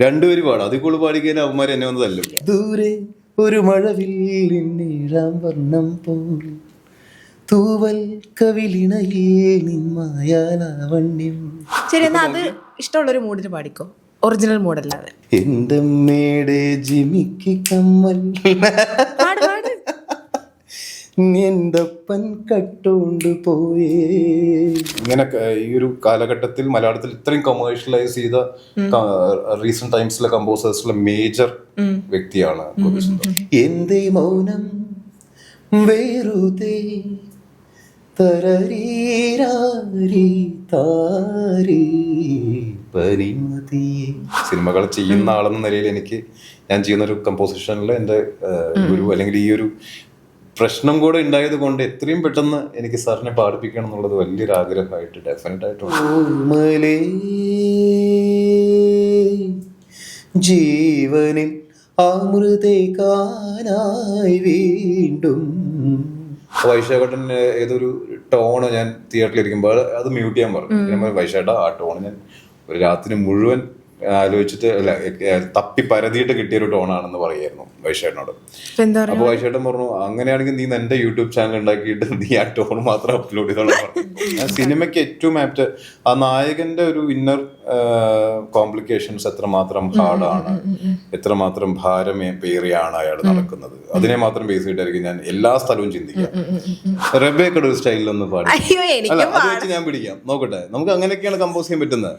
രണ്ടുപേരും പാടാം. അതിൽ കൂടുതൽ പാടിക്കഴിഞ്ഞാൽ അവന്മാർ എന്നെ വന്ന് തല്ലും. ദൂരെ ഒരു മഴവില്ലിന്നീഴാം വർണ്ണം പോൽ തൂവൽ കവിളിണയിൽ നിന്മായാലാവണ്യം. ശരി, എന്നാ അത് ഇഷ്ടമുള്ളൊരു മൂഡിന് പാടിക്കോ, ഒറിജിനൽ മൂഡല്ലാതെ. എന്റെ അമ്മയുടെ ജിമിക്ക് കമ്മൽ പാട് പാട്. എന്തപ്പൻ കട്ടോണ്ട് പോയേ. ഇങ്ങനെ ഈ ഒരു കാലഘട്ടത്തിൽ മലയാളത്തിൽ ഇത്രയും കൊമേഴ്ഷ്യലൈസ് ചെയ്ത റീസെന്റ് ടൈംസിലെ കമ്പോസേഴ്സിലെ മേജർ വ്യക്തിയാണ് ഗോപിസുന്ദർ. എന്തേ മൗനം വെറുതെ സിനിമകൾ ചെയ്യുന്ന ആളെന്ന നിലയിൽ ഞാൻ ചെയ്യുന്ന ഒരു കമ്പോസിഷനിൽ എൻ്റെ ഒരു അല്ലെങ്കിൽ ഈ ഒരു പ്രശ്നം കൂടെ ഉണ്ടായത് കൊണ്ട് എത്രയും പെട്ടെന്ന് എനിക്ക് സാറിനെ പാടിപ്പിക്കണം എന്നുള്ളത് വലിയൊരു ആഗ്രഹമായിട്ട് ഡെഫിനറ്റ് ആയിട്ടുണ്ട്. ജീവനിൽ അമൃതേക്കാനായി വീണ്ടും വൈശാഖേട്ടൻ ഏതൊരു ടോണ് ഞാൻ തിയേറ്ററിൽ ഇരിക്കുമ്പോൾ അത് മ്യൂട്ട് ചെയ്യാൻ പറഞ്ഞു. വൈശാഖേട്ട ആ ടോണ് ഞാൻ ഒരു രാത്രി മുഴുവൻ ആലോചിച്ചിട്ട് തപ്പി പരതിയിട്ട് കിട്ടിയൊരു ടോണാണെന്ന് പറയായിരുന്നു വൈശേട്ടനോട്. അപ്പൊ വൈശേട്ടൻ പറഞ്ഞു, അങ്ങനെയാണെങ്കിൽ നീ എന്റെ യൂട്യൂബ് ചാനൽ ഉണ്ടാക്കിയിട്ട് നീ ആ ടോൺ മാത്രം അപ്ലോഡ് ചെയ്തോളാം പറഞ്ഞു. സിനിമയ്ക്ക് ഏറ്റവും ആപ്റ്റ് ആ നായകന്റെ ഒരു ഇന്നർ കോംപ്ലിക്കേഷൻസ് എത്രമാത്രം ഹാർഡാണ്, എത്രമാത്രം ഭാരമേറിയാണ് അയാൾ നടക്കുന്നത്, അതിനെ മാത്രം ബേസ് ചെയ്തിട്ടായിരിക്കും ഞാൻ എല്ലാ സ്ഥലവും ചിന്തിക്കാം. റബേക്കയുടെ ഒരു സ്റ്റൈലിലൊന്ന് പാടി അല്ല അത് വെച്ച് ഞാൻ പിടിക്കാം, നോക്കട്ടെ. നമുക്ക് അങ്ങനെയൊക്കെയാണ് കമ്പോസ് ചെയ്യാൻ പറ്റുന്നത്.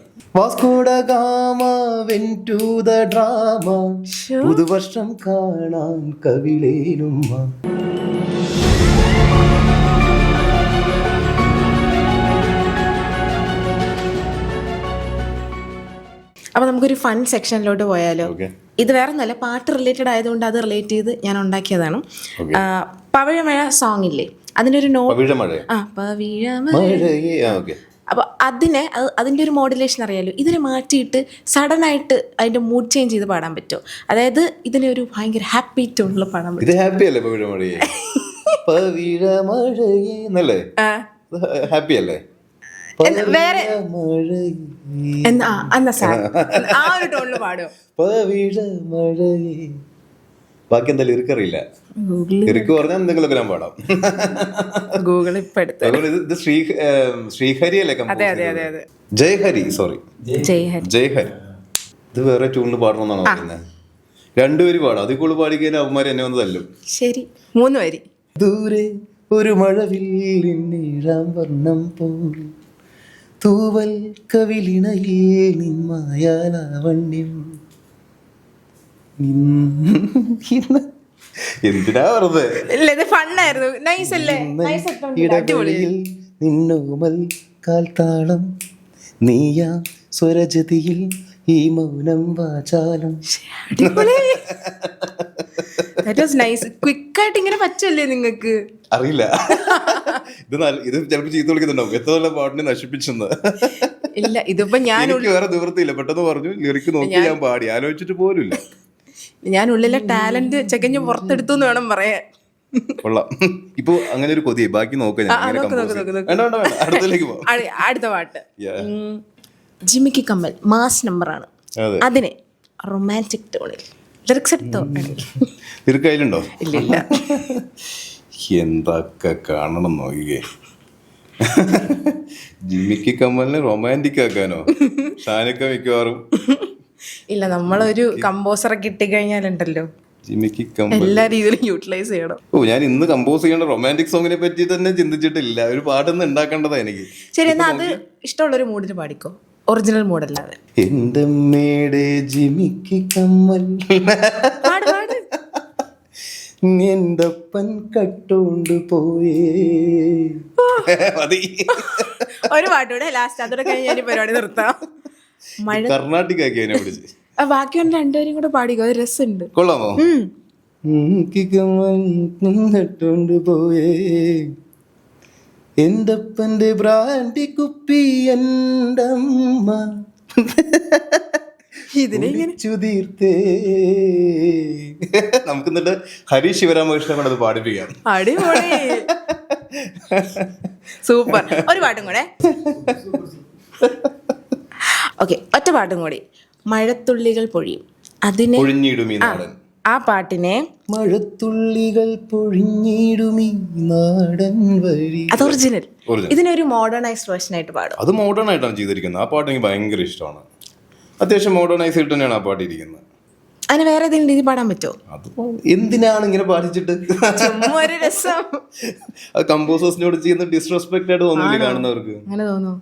പുതുവർഷം കാണാൻ കവിളേലും. അപ്പൊ നമുക്കൊരു ഫൺ സെക്ഷനിലോട്ട് പോയാലോ? ഇത് വേറെ ഒന്നല്ല, പാട്ട് റിലേറ്റഡ് ആയതുകൊണ്ട് അത് റിലേറ്റ് ചെയ്ത് ഞാൻ ഉണ്ടാക്കിയതാണ്. പവിഴമഴ സോങ് ഇല്ലേ, അതിനൊരു അപ്പൊ അതിന്റെ ഒരു മോഡുലേഷൻ അറിയാലോ. ഇതിനെ മാറ്റിയിട്ട് സഡൻ ആയിട്ട് അതിന്റെ മൂഡ് ചേഞ്ച് ചെയ്ത് പാടാൻ പറ്റുമോ? അതായത് ഇതിനെ ഒരു ഭയങ്കര ഹാപ്പി ടോണിൽ പാടാൻ പറ്റും. വേറെ ആ ഒരു ടോണിൽ പാടുമോ? ബാക്കി എന്താ ലിറിക്ക് അറിയില്ല. ലിറിക്ക് പറഞ്ഞാൽ എന്തെങ്കിലുമൊക്കെ ഞാൻ പാടാം. ഗൂഗിൾ ഇത് ശ്രീഹരി അല്ലേ? ജയഹരി, സോറി ജയഹരി. ഇത് വേറെ ട്യൂണിൽ പാടണമെന്നാണോ പറയുന്നത്? രണ്ടുപേരും പാടാം. അതിൽ കൂടുതൽ പാടിക്കഴിഞ്ഞാൽ അവന്മാർ എന്നെ വന്ന് തല്ലും. ശരി, 3 വരി. ദൂരെ ഒരു മഴവില്ലിന്നീഴാം വർണ്ണം പോൽ തൂവൽ കവിളിണയിൽ നിന്മായാലാവണ്യം. എന്തിനാ വെറുതെ? ഇടകളിൽ നിന്നോമൽ കാൽത്താളം നീയാ സ്വരജതിയിൽ ഈ മൗനം വാചാലം. ക്വിക്കായിട്ട് ഇങ്ങനെ പറ്റല്ലേ നിങ്ങൾക്ക്? അറിയില്ല, ഇത് ചിലപ്പോൾ ചീത്ത വിളിക്കുന്നുണ്ടാവും. എത്ര നല്ല പാട്ടിനെ നശിപ്പിച്ചെന്ന്. ഇല്ല, ഇതിപ്പോ ഞാൻ വേറെ നിവൃത്തിയില്ല, പെട്ടെന്ന് പറഞ്ഞു ലിറിക്ക് നോക്കി ഞാൻ പാടി, ആലോചിച്ചിട്ട് പോലുമില്ല. ഞാൻ ഉള്ളിലെ ടാലന്റ് ചെകഞ്ഞ് പുറത്തെടുത്തു എന്ന് വേണം പറയാൻ. കൊള്ളാം. ഇപ്പൊ അങ്ങനെ ഒരു കൊതി, ബാക്കി നോക്കാം. അടുത്ത പാട്ട് ജിമിക്ക് കമ്മൽ, മാസ് നമ്പറാണ്. അതിനെ റൊമാൻറ്റിക് ടോണിൽ ലിറിക്സ് എടുത്തോ? ലിറിക്ക് അതിലുണ്ടോ? ഇല്ല. എന്തൊക്കെ കാണണം നോക്കിക്കേ. ജിമിക്ക് കമ്മലിനെ റൊമാൻറ്റിക് ആക്കാനോ? ഷാനൊക്കെ മിക്കവാറും ഇല്ല, നമ്മളൊരു കമ്പോസറെ കിട്ടിക്കഴിഞ്ഞാലുണ്ടല്ലോ എല്ലാ രീതിയിലും യൂട്ടിലൈസ് ചെയ്യണം. ഞാൻ ഇന്ന് കമ്പോസ് ചെയ്യേണ്ട റൊമാൻറ്റിക് സോങ്ങിനെ പറ്റി തന്നെ ചിന്തിച്ചിട്ടില്ല. ഒരു പാട്ടൊന്നും ഉണ്ടാക്കേണ്ടതാ എനിക്ക്. ശരി, എന്നാ അത് ഇഷ്ടമുള്ളൊരു മൂഡിന് പാടിക്കോ, ഒറിജിനൽ മൂഡല്ലാതെ. എന്റെ അമ്മയുടെ ജിമിക്ക് കമ്മൽ എന്തപ്പൻ കട്ടോണ്ട് പോയേ. ഒരു പാട്ടൂടെ ലാസ്റ്റ്, അതോടെ കഴിഞ്ഞ് ഞാൻ പരിപാടി നിർത്താം. കർണാട്ടിക് ബാക്കിയൊന്ന് രണ്ടുപേരും കൂടെ പാടിക്കോ, അത് രസമുണ്ട്. കൊള്ളാമോ? കട്ടോണ്ട് പോയേ എന്തപ്പന്റെ ബ്രാൻഡി കുപ്പി എന്തമ്മ ഇതിനെ ചുതീർത്തേ. നമുക്ക് എന്നിട്ട് ഹരി ശിവരാമകൃഷ്ണൻ കൊണ്ട് അത് പാടിപ്പിക്കാം. അടിപൊളി, സൂപ്പർ. ഒരു പാട്ടും കൂടെ. ഓക്കെ, ഒറ്റ പാട്ടും കൂടി. മഴത്തുള്ളികൾ പൊഴിയും. അതിനെ പൊഴിഞ്ഞിടും ഈ നാടൻ. ആ പാട്ടിനെ മഴത്തുള്ളികൾ പൊഴിഞ്ഞിടുമീ നാടൻ വഴി. അത് ഒറിജിനൽ. ഇതിനൊരു മോഡേണൈസ്ഡ് വേർഷൻ ആയിട്ട് പാടും. അത് മോഡേൺ ആയിട്ടാണ് ചെയ്തിരിക്കുന്നത്. ആ പാട്ട് എനിക്ക് ഭയങ്കര ഇഷ്ടമാണ്. അത്യാവശ്യം മോഡേണൈസ് ആയിട്ട് തന്നെയാണ് ആ പാട്ട് ഇരിക്കുന്നത്. അതിന് വേറെ ഏതെങ്കിലും രീതി പാടാൻ പറ്റുമോ? അത് എന്തിനാണ് ഇങ്ങനെ പാടിച്ചിട്ട്? ഒരു രസം. അത് കമ്പോസേഴ്സിനോട് ചെയ്യുന്ന ഡിസ്റെസ്പെക്ട് ആയിട്ട് തോന്നില്ല കാണുന്നവർക്ക്. അങ്ങനെ തോന്നുന്നു.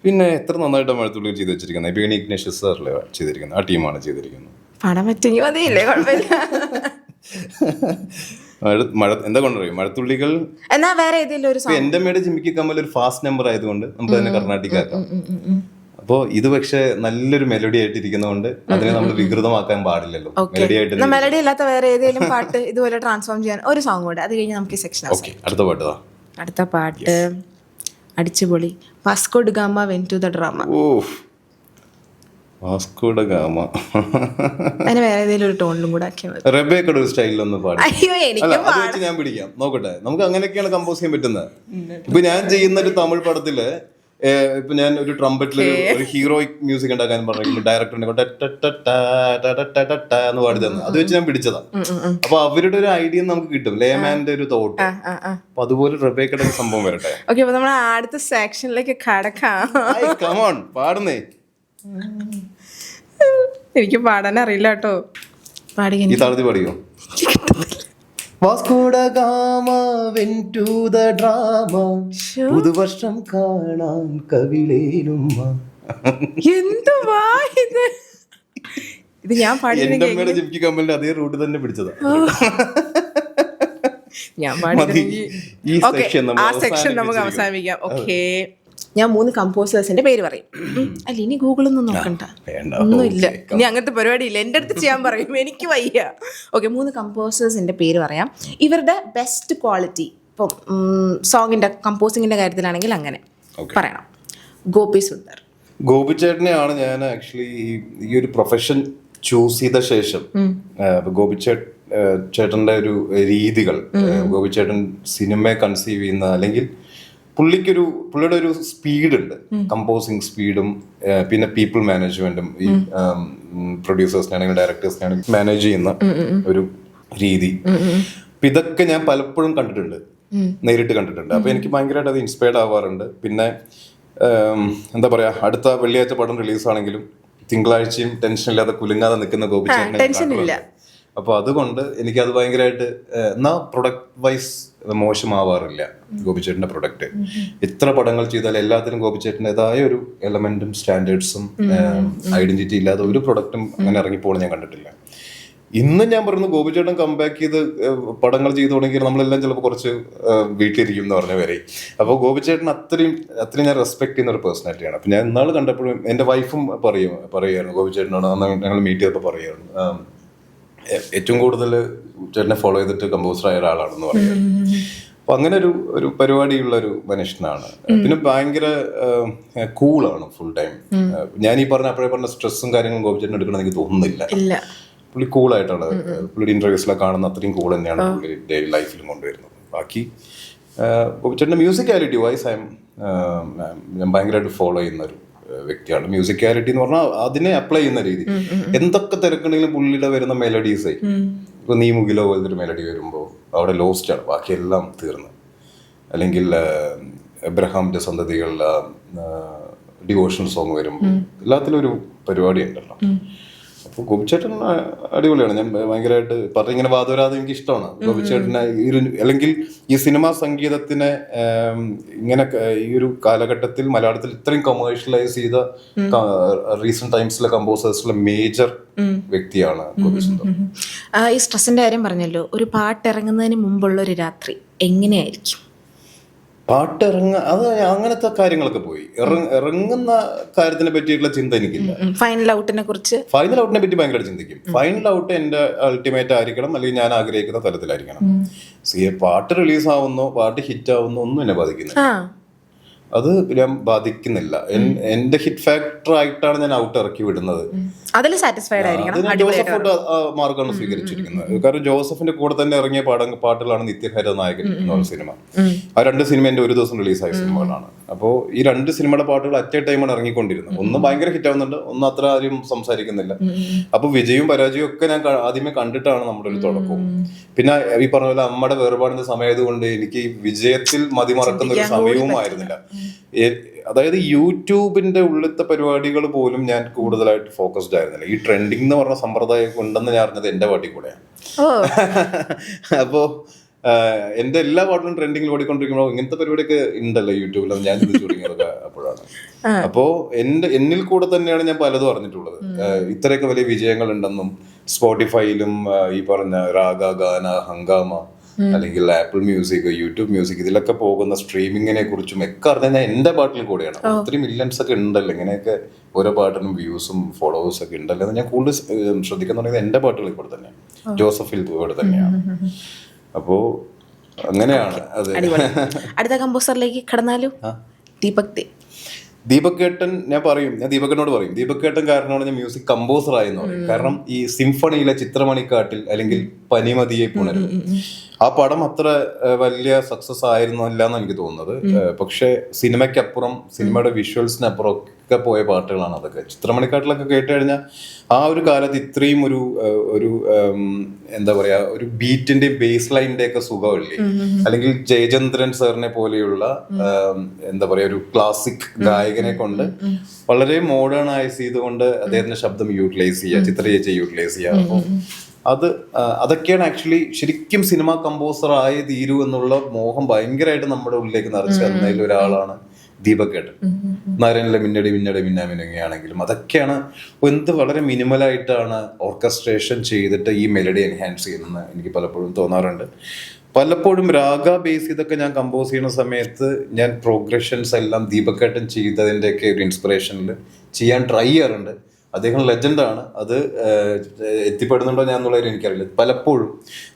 പിന്നെ എത്ര നന്നായിട്ടാണ് മഴത്തുള്ളികൾ ചെയ്ത് വെച്ചിരിക്കുന്നത്. ഇപ്പൊ ഇഗ്നേഷ്യസ് സാറല്ലേ ചെയ്തിരിക്കുന്നത്, ആ ടീമാണ് ചെയ്തിരിക്കുന്നത്. പാടാൻ പറ്റുമെങ്കിൽ മതിയില്ലേ, കുഴപ്പമില്ല. മഴ എന്താ കൊണ്ടുപോയി മഴത്തുള്ളികൾ. എന്നാ വേറെ ഏതെങ്കിലും ഒരു എന്റെ അമ്മയുടെ ജിമ്മിക്ക് കമ്മൽ ഒരു ഫാസ്റ്റ് നമ്പർ ആയതുകൊണ്ട് നമുക്ക് അതിനെ കർണാട്ടിക് ആക്കാം. അപ്പോൾ ഇത് പക്ഷെ നല്ലൊരു മെലഡി ആയിട്ട് ഇരിക്കുന്നതുകൊണ്ട് അതിനെ നമ്മൾ വികൃതമാക്കാൻ പാടില്ലല്ലോ. മെലഡി ആയിട്ട് മെലഡി അല്ലാത്ത വേറെ ഏതെങ്കിലും പാട്ട് ഇതുപോലെ ട്രാൻസ്ഫോം ചെയ്യാൻ ഒരു സോങ് കൂടെ, അത് കഴിഞ്ഞ് നമുക്ക് സെക്ഷൻ. അടുത്ത പാട്ട് അടുത്ത പാട്ട് അടിച്ചുപൊളി. Vasco da Gama went to the drama. Vasco ഡ ഗാമ. അതിന് വേറെ ഏതെങ്കിലും ഒരു ടോണിലും കൂടെ ആക്കിയാൽ മതി. റെബേക്കയുടെ ഒരു സ്റ്റൈലിലൊന്ന് പാടി. അയ്യോ, എനിക്ക് ഞാൻ പിടിക്കാം, നോക്കട്ടെ. നമുക്ക് അങ്ങനെയൊക്കെയാണ് കമ്പോസ് ചെയ്യാൻ പറ്റുന്നത്. ഇപ്പൊ ഞാൻ ചെയ്യുന്ന ഒരു തമിഴ് പടത്തില് ഇപ്പൊ ഞാൻ ഒരു ട്രംപറ്റിൽ ഒരു ഹീറോയിക് മ്യൂസിക് ഉണ്ടാക്കാൻ പറഞ്ഞു ഡയറക്ടറിനെ എന്ന് പാടി തന്നെ. അത് വെച്ച് ഞാൻ പിടിച്ചതാ. അപ്പൊ അവരുടെ ഒരു ഐഡിയ നമുക്ക് കിട്ടും, ലേമാന്റെ ഒരു തോട്ട്. അപ്പൊ അതുപോലെ റെബേക്കയുടെ ഒരു സംഭവം വരട്ടെ. ഓക്കേ, അപ്പൊ നമ്മൾ അടുത്ത സെക്ഷനിലേക്ക് കടക്കാം. പാടുന്നേ. എനിക്ക് പാടാൻ അറിയില്ല കേട്ടോ. ഈ താളത്തിൽ പാടിയോ? Vasco da Gama went to the drama, പുതുവർഷം കാണാൻ കവിളേലുമ്മ. എന്തുവാ ഇത്? ഇത് ഞാൻ പാടി എന്റെ അമ്മയുടെ ജിംകി കമ്മലിന്റെ അതേ റൂട്ട് തന്നെ പിടിച്ചതാ. ഞാൻ പാടി ആ സെക്ഷൻ നമുക്ക് അവസാനിപ്പിക്കാം. ഓക്കെ, ഞാൻ 3 കമ്പോസേഴ്സിന്റെ പേര് പറയും. അല്ല, ഇനി ഗൂഗിളൊന്നും നോക്കണ്ട, ഒന്നുമില്ല. ഇനി അങ്ങനത്തെ പരിപാടിയില്ല. എൻ്റെ അടുത്ത് ചെയ്യാൻ പറയും, എനിക്ക് വയ്യ. ഓക്കെ, 3 കമ്പോസേഴ്സിന്റെ പേര് പറയാം. ഇവരുടെ ബെസ്റ്റ് ക്വാളിറ്റി, ഇപ്പം സോങ്ങിന്റെ കമ്പോസിങ്ങിന്റെ കാര്യത്തിലാണെങ്കിൽ അങ്ങനെ പറയണം. ഗോപി സുന്ദർ. ഗോപി ചേട്ടനെയാണ് ഞാൻ ആക്ച്വലി ഈ ഒരു പ്രൊഫഷൻ ചൂസ് ചെയ്ത ശേഷം ഗോപി ചേട്ടന്റെ ഒരു രീതികൾ, ഗോപി ചേട്ടൻ സിനിമയെ കൺസീവ് ചെയ്യുന്ന, അല്ലെങ്കിൽ പുള്ളിയുടെ ഒരു സ്പീഡ് ഉണ്ട്, കമ്പോസിങ് സ്പീഡും പിന്നെ പീപ്പിൾ മാനേജ്മെന്റും ഈ പ്രൊഡ്യൂസേഴ്സിനാണെങ്കിലും ഡയറക്ടേഴ്സിനാണെങ്കിലും മാനേജ് ചെയ്യുന്ന ഒരു രീതി. ഇതൊക്കെ ഞാൻ പലപ്പോഴും കണ്ടിട്ടുണ്ട്, നേരിട്ട് കണ്ടിട്ടുണ്ട്. അപ്പൊ എനിക്ക് ഭയങ്കരമായിട്ട് അത് ഇൻസ്പയർഡ് ആവാറുണ്ട്. പിന്നെ എന്താ പറയാ, അടുത്ത വെള്ളിയാഴ്ച പടം റിലീസാണെങ്കിലും തിങ്കളാഴ്ചയും ടെൻഷൻ ഇല്ലാതെ കുലുങ്ങാതെ നിൽക്കുന്ന ഗോപിച്ചേട്ടനെ. അപ്പൊ അതുകൊണ്ട് എനിക്കത് ഭയങ്കരമായിട്ട് എന്നാ പ്രൊഡക്റ്റ് വൈസ് മോശമാവാറില്ല ഗോപിച്ചേട്ടന്റെ പ്രൊഡക്റ്റ്. എത്ര പടങ്ങൾ ചെയ്താലും എല്ലാത്തിനും ഗോപിച്ചേട്ടൻ്റെതായ ഒരു എലമെന്റും സ്റ്റാൻഡേർഡ്സും ഐഡന്റിറ്റി ഇല്ലാതെ ഒരു പ്രൊഡക്റ്റും അങ്ങനെ ഇറങ്ങിപ്പോലും ഞാൻ കണ്ടിട്ടില്ല. ഇന്ന് ഞാൻ പറയുന്നു, ഗോപിച്ചേട്ടൻ കംബാക്ക് ചെയ്ത് പടങ്ങൾ ചെയ്തു തുടങ്ങിയാൽ നമ്മളെല്ലാം ചിലപ്പോൾ കുറച്ച് വീട്ടിലിരിക്കും എന്ന് പറഞ്ഞ വരെ. അപ്പോൾ ഗോപിച്ചേട്ടൻ അത്രയും ഞാൻ റെസ്പെക്ട് ചെയ്യുന്ന ഒരു പേഴ്സണാലിറ്റിയാണ്. അപ്പം ഞാൻ ഇന്നാൾ കണ്ടപ്പോഴും എൻ്റെ വൈഫും പറയുമായിരുന്നു ഗോപിച്ചേട്ടനോട്, അന്ന് ഞങ്ങൾ മീറ്റ് ചെയ്തപ്പോൾ പറയുമായിരുന്നു, ഏറ്റവും കൂടുതൽ ചേട്ടനെ ഫോളോ ചെയ്തിട്ട് കമ്പോസറായ ഒരാളാണെന്ന് പറയുന്നത്. അപ്പൊ അങ്ങനെ ഒരു പരിപാടിയുള്ള ഒരു മനുഷ്യനാണ്. പിന്നെ ഭയങ്കര കൂളാണ് ഫുൾ ടൈം. ഞാൻ ഈ അപ്പോഴേ പറഞ്ഞ സ്ട്രെസ്സും കാര്യങ്ങളും ഗോപിച്ചേട്ടൻ എടുക്കണം എനിക്ക് തോന്നുന്നില്ല. പുള്ളി കൂളായിട്ടാണ്, പുള്ളിയുടെ ഇന്റർവ്യൂസിലൊക്കെ കാണുന്ന അത്രയും കൂൾ തന്നെയാണ് പുള്ളി ഡെയിലി ലൈഫിലും കൊണ്ടുവരുന്നത്. ബാക്കി ഗോപിച്ചേട്ടൻ്റെ മ്യൂസിക്കാലിറ്റി വൈസ് ഞാൻ ഭയങ്കരമായിട്ട് ഫോളോ ചെയ്യുന്ന ഒരു വ്യക്തിയാണ്. മ്യൂസിക്കാലിറ്റി എന്ന് പറഞ്ഞാൽ അതിനെ അപ്ലൈ ചെയ്യുന്ന രീതി. എന്തൊക്കെ തിരക്കുണ്ടെങ്കിലും പുള്ളിയുടെ വരുന്ന മെലഡീസ്, ഇപ്പൊ നീ മുകിലോ പോലത്തെ ഒരു മെലഡി വരുമ്പോൾ അവിടെ ലോസ്റ്റ് ആണ്, ബാക്കിയെല്ലാം തീർന്ന്. അല്ലെങ്കിൽ എബ്രഹാമിന്റെ സന്തതികളിലെ ഡിവോഷണൽ സോങ് വരുമ്പോൾ എല്ലാത്തിലും ഒരു പരിപാടി ഉണ്ടല്ലോ. അപ്പോൾ ഗോപിച്ചേട്ടൻ അടിപൊളിയാണ്. ഞാൻ ഭയങ്കരമായിട്ട് ഇങ്ങനെ വാദവരാതെ എനിക്ക് ഇഷ്ടമാണ് ഗോപിച്ചേട്ടനെ. അല്ലെങ്കിൽ ഈ സിനിമാ സംഗീതത്തിനെ ഇങ്ങനെ ഈ ഒരു കാലഘട്ടത്തിൽ മലയാളത്തിൽ ഇത്രയും കൊമേഴ്ഷ്യലൈസ് ചെയ്ത റീസെന്റ് ടൈംസിലെ കമ്പോസേഴ്സിലെ മേജർ വ്യക്തിയാണ് ഗോപി സുന്ദർ. ഈ സ്ട്രെസ്സിന്റെ കാര്യം പറഞ്ഞല്ലോ, ഒരു പാട്ട് ഇറങ്ങുന്നതിന് മുമ്പുള്ള ഒരു രാത്രി എങ്ങനെയായിരിക്കും? പാട്ട് അത് അങ്ങനത്തെ കാര്യങ്ങളൊക്കെ പോയി. ഇറങ്ങുന്ന കാര്യത്തിനെ പറ്റിയിട്ടുള്ള ചിന്ത എനിക്കില്ല. ഫൈനൽ ഔട്ടിനെ പറ്റി ഭയങ്കര ചിന്തിക്കും. ഫൈനൽ ഔട്ട് എന്റെ അൾട്ടിമേറ്റ് ആയിരിക്കണം, അല്ലെങ്കിൽ ഞാൻ ആഗ്രഹിക്കുന്ന തലത്തിലായിരിക്കണം. പാട്ട് റിലീസ് ആവുന്നോ പാട്ട് ഹിറ്റ് ആവുന്നോ ഒന്നും എന്നെ ബാധിക്കുന്നില്ല. അത് ഞാൻ ബാധിക്കുന്നില്ല. എന്റെ ഹിറ്റ് ഫാക്ടർ ആയിട്ടാണ് ഞാൻ ഔട്ട് ഇറക്കി വിടുന്നത്. ജോസഫ് മാർഗമാണ് സ്വീകരിച്ചിരിക്കുന്നത്. കാരണം ജോസഫിന്റെ കൂടെ തന്നെ ഇറങ്ങിയ പാട്ടുകളാണ് നിത്യഹരിത നായകൻ എന്ന സിനിമ. ആ 2 സിനിമ എന്റെ ഒരു ദിവസം റിലീസായ സിനിമകളാണ്. അപ്പോൾ ഈ 2 സിനിമയുടെ പാട്ടുകൾ അറ്റ് എ ടൈമാണ് ഇറങ്ങിക്കൊണ്ടിരുന്നത്. ഒന്ന് ഭയങ്കര ഹിറ്റ് ആവുന്നുണ്ട്, ഒന്ന് അത്ര ആരും സംസാരിക്കുന്നില്ല. അപ്പൊ വിജയവും പരാജയവും ഒക്കെ ഞാൻ ആദ്യമേ കണ്ടിട്ടാണ് നമ്മുടെ ഒരു തുടക്കവും. പിന്നെ ഈ പറഞ്ഞ പോലെ അമ്മയുടെ വേർപാടിന്റെ സമയമായതുകൊണ്ട് എനിക്ക് വിജയത്തിൽ മതിമറക്കുന്ന ഒരു സമയവുമായിരുന്നില്ല. അതായത് യൂട്യൂബിന്റെ ഉള്ളിലത്തെ പരിപാടികൾ പോലും ഞാൻ കൂടുതലായിട്ട് ഫോക്കസ്ഡ് ആയിരുന്നില്ല. ഈ ട്രെൻഡിങ് എന്ന് പറഞ്ഞ സമ്പ്രദായം ഉണ്ടെന്ന് ഞാൻ അറിഞ്ഞത് എന്റെ പാട്ടിൽ കൂടെയാണ്. അപ്പോ എന്റെ എല്ലാ പാട്ടിലും ട്രെൻഡിങ്ങിൽ ഓടിക്കൊണ്ടിരിക്കുമ്പോൾ ഇങ്ങനത്തെ പരിപാടിയൊക്കെ ഉണ്ടല്ലോ യൂട്യൂബിൽ, ഞാൻ ചിന്തിച്ചു തുടങ്ങിയതൊക്കെ അപ്പോഴാണ്. അപ്പോ എന്നിൽ കൂടെ തന്നെയാണ് ഞാൻ പലതും അറിഞ്ഞിട്ടുള്ളത്. ഇത്രയൊക്കെ വലിയ വിജയങ്ങൾ ഉണ്ടെന്നും സ്പോട്ടിഫൈയിലും ഈ പറഞ്ഞ രാഗ, ഗാന, ഹംഗാമ അല്ലെങ്കിൽ ആപ്പിൾ മ്യൂസിക്, യൂട്യൂബ് മ്യൂസിക് ഇതിലൊക്കെ പോകുന്ന സ്ട്രീമിങ്ങിനെ കുറിച്ചും ഒക്കെ അറിഞ്ഞാൽ എന്റെ പാട്ടിൽ കൂടെയാണ്. ഒത്തിരി മില്യൺസ് ഒക്കെ ഉണ്ടല്ലോ ഇങ്ങനെയൊക്കെ ഓരോ പാട്ടിനും വ്യൂസും ഫോളോവേഴ്സും ഒക്കെ ഉണ്ടല്ലോ എന്ന് ഞാൻ കൂടുതൽ ശ്രദ്ധിക്കാൻ തുടങ്ങിയത് എന്റെ പാട്ടുകളിൽ കൂടെ തന്നെയാണ്, ജോസഫിൽ കൂടെ തന്നെയാണ്. അപ്പോ അങ്ങനെയാണ് അത്. അടുത്ത കമ്പോസറിലേക്ക് കടന്നാലും ദീപക് ഏട്ടൻ ഞാൻ ദീപകനോട് പറയും, ദീപക് ഏട്ടൻ കാരണമാണ് ഞാൻ മ്യൂസിക് കമ്പോസർ ആയെന്ന് പറയും. കാരണം ഈ സിംഫണിയിലെ ചിത്രമണിക്കാട്ടിൽ അല്ലെങ്കിൽ പനിമതിയെ പുണരും ആ പടം അത്ര വലിയ സക്സസ് ആയിരുന്നില്ല എന്ന് എനിക്ക് തോന്നുന്നത്. പക്ഷെ സിനിമയ്ക്കപ്പുറം, സിനിമയുടെ വിഷ്വൽസിനപ്പുറം ഒക്കെ പോയ പാട്ടുകളാണ് അതൊക്കെ. ചിത്രമണിക്കാട്ടിലൊക്കെ കേട്ട് കഴിഞ്ഞാൽ ആ ഒരു കാലത്ത് ഇത്രയും ഒരു എന്താ പറയാ, ഒരു ബീറ്റിന്റെ ബേസ് ലൈനിന്റെ ഒക്കെ സുഖമില്ലേ, അല്ലെങ്കിൽ ജയചന്ദ്രൻ സാറിനെ പോലെയുള്ള എന്താ പറയാ ഒരു ക്ലാസിക് ഗായകനെ കൊണ്ട് വളരെ മോഡേണൈസ് ചെയ്തുകൊണ്ട് അദ്ദേഹത്തിന്റെ ശബ്ദം യൂട്ടിലൈസ് ചെയ്യുക, ചിത്രചേച്ചിയെ യൂട്ടിലൈസ് ചെയ്യുക. അപ്പോൾ അതൊക്കെയാണ് ആക്ച്വലി ശരിക്കും സിനിമ കമ്പോസർ ആയി തീരൂ എന്നുള്ള മോഹം ഭയങ്കരമായിട്ട് നമ്മുടെ ഉള്ളിലേക്ക് നിറച്ചു തന്നതിൽ ഒരാളാണ് ദീപക് ഏട്ടൻ. നരനിലെ മിന്നടി മിന്നടി മിന്നാമിനുങ്ങയാണെങ്കിലും അതൊക്കെയാണ് എന്ത് വളരെ മിനിമലായിട്ടാണ് ഓർക്കസ്ട്രേഷൻ ചെയ്തിട്ട് ഈ മെലഡി എൻഹാൻസ് ചെയ്യുന്നതെന്ന് എനിക്ക് പലപ്പോഴും തോന്നാറുണ്ട്. പലപ്പോഴും രാഗ ബേസ് ഇതൊക്കെ ഞാൻ കമ്പോസ് ചെയ്യുന്ന സമയത്ത് ഞാൻ പ്രോഗ്രഷൻസ് എല്ലാം ദീപക് ഏട്ടൻ ചെയ്തതിൻ്റെയൊക്കെ ഒരു ഇൻസ്പിറേഷനിൽ ചെയ്യാൻ ട്രൈ ചെയ്യാറുണ്ട്. അദ്ദേഹം ലെജൻഡാണ്. അത് എത്തിപ്പെടുന്നുണ്ടോ ഞാൻ എന്നുള്ളത് എനിക്കറിയില്ല. പലപ്പോഴും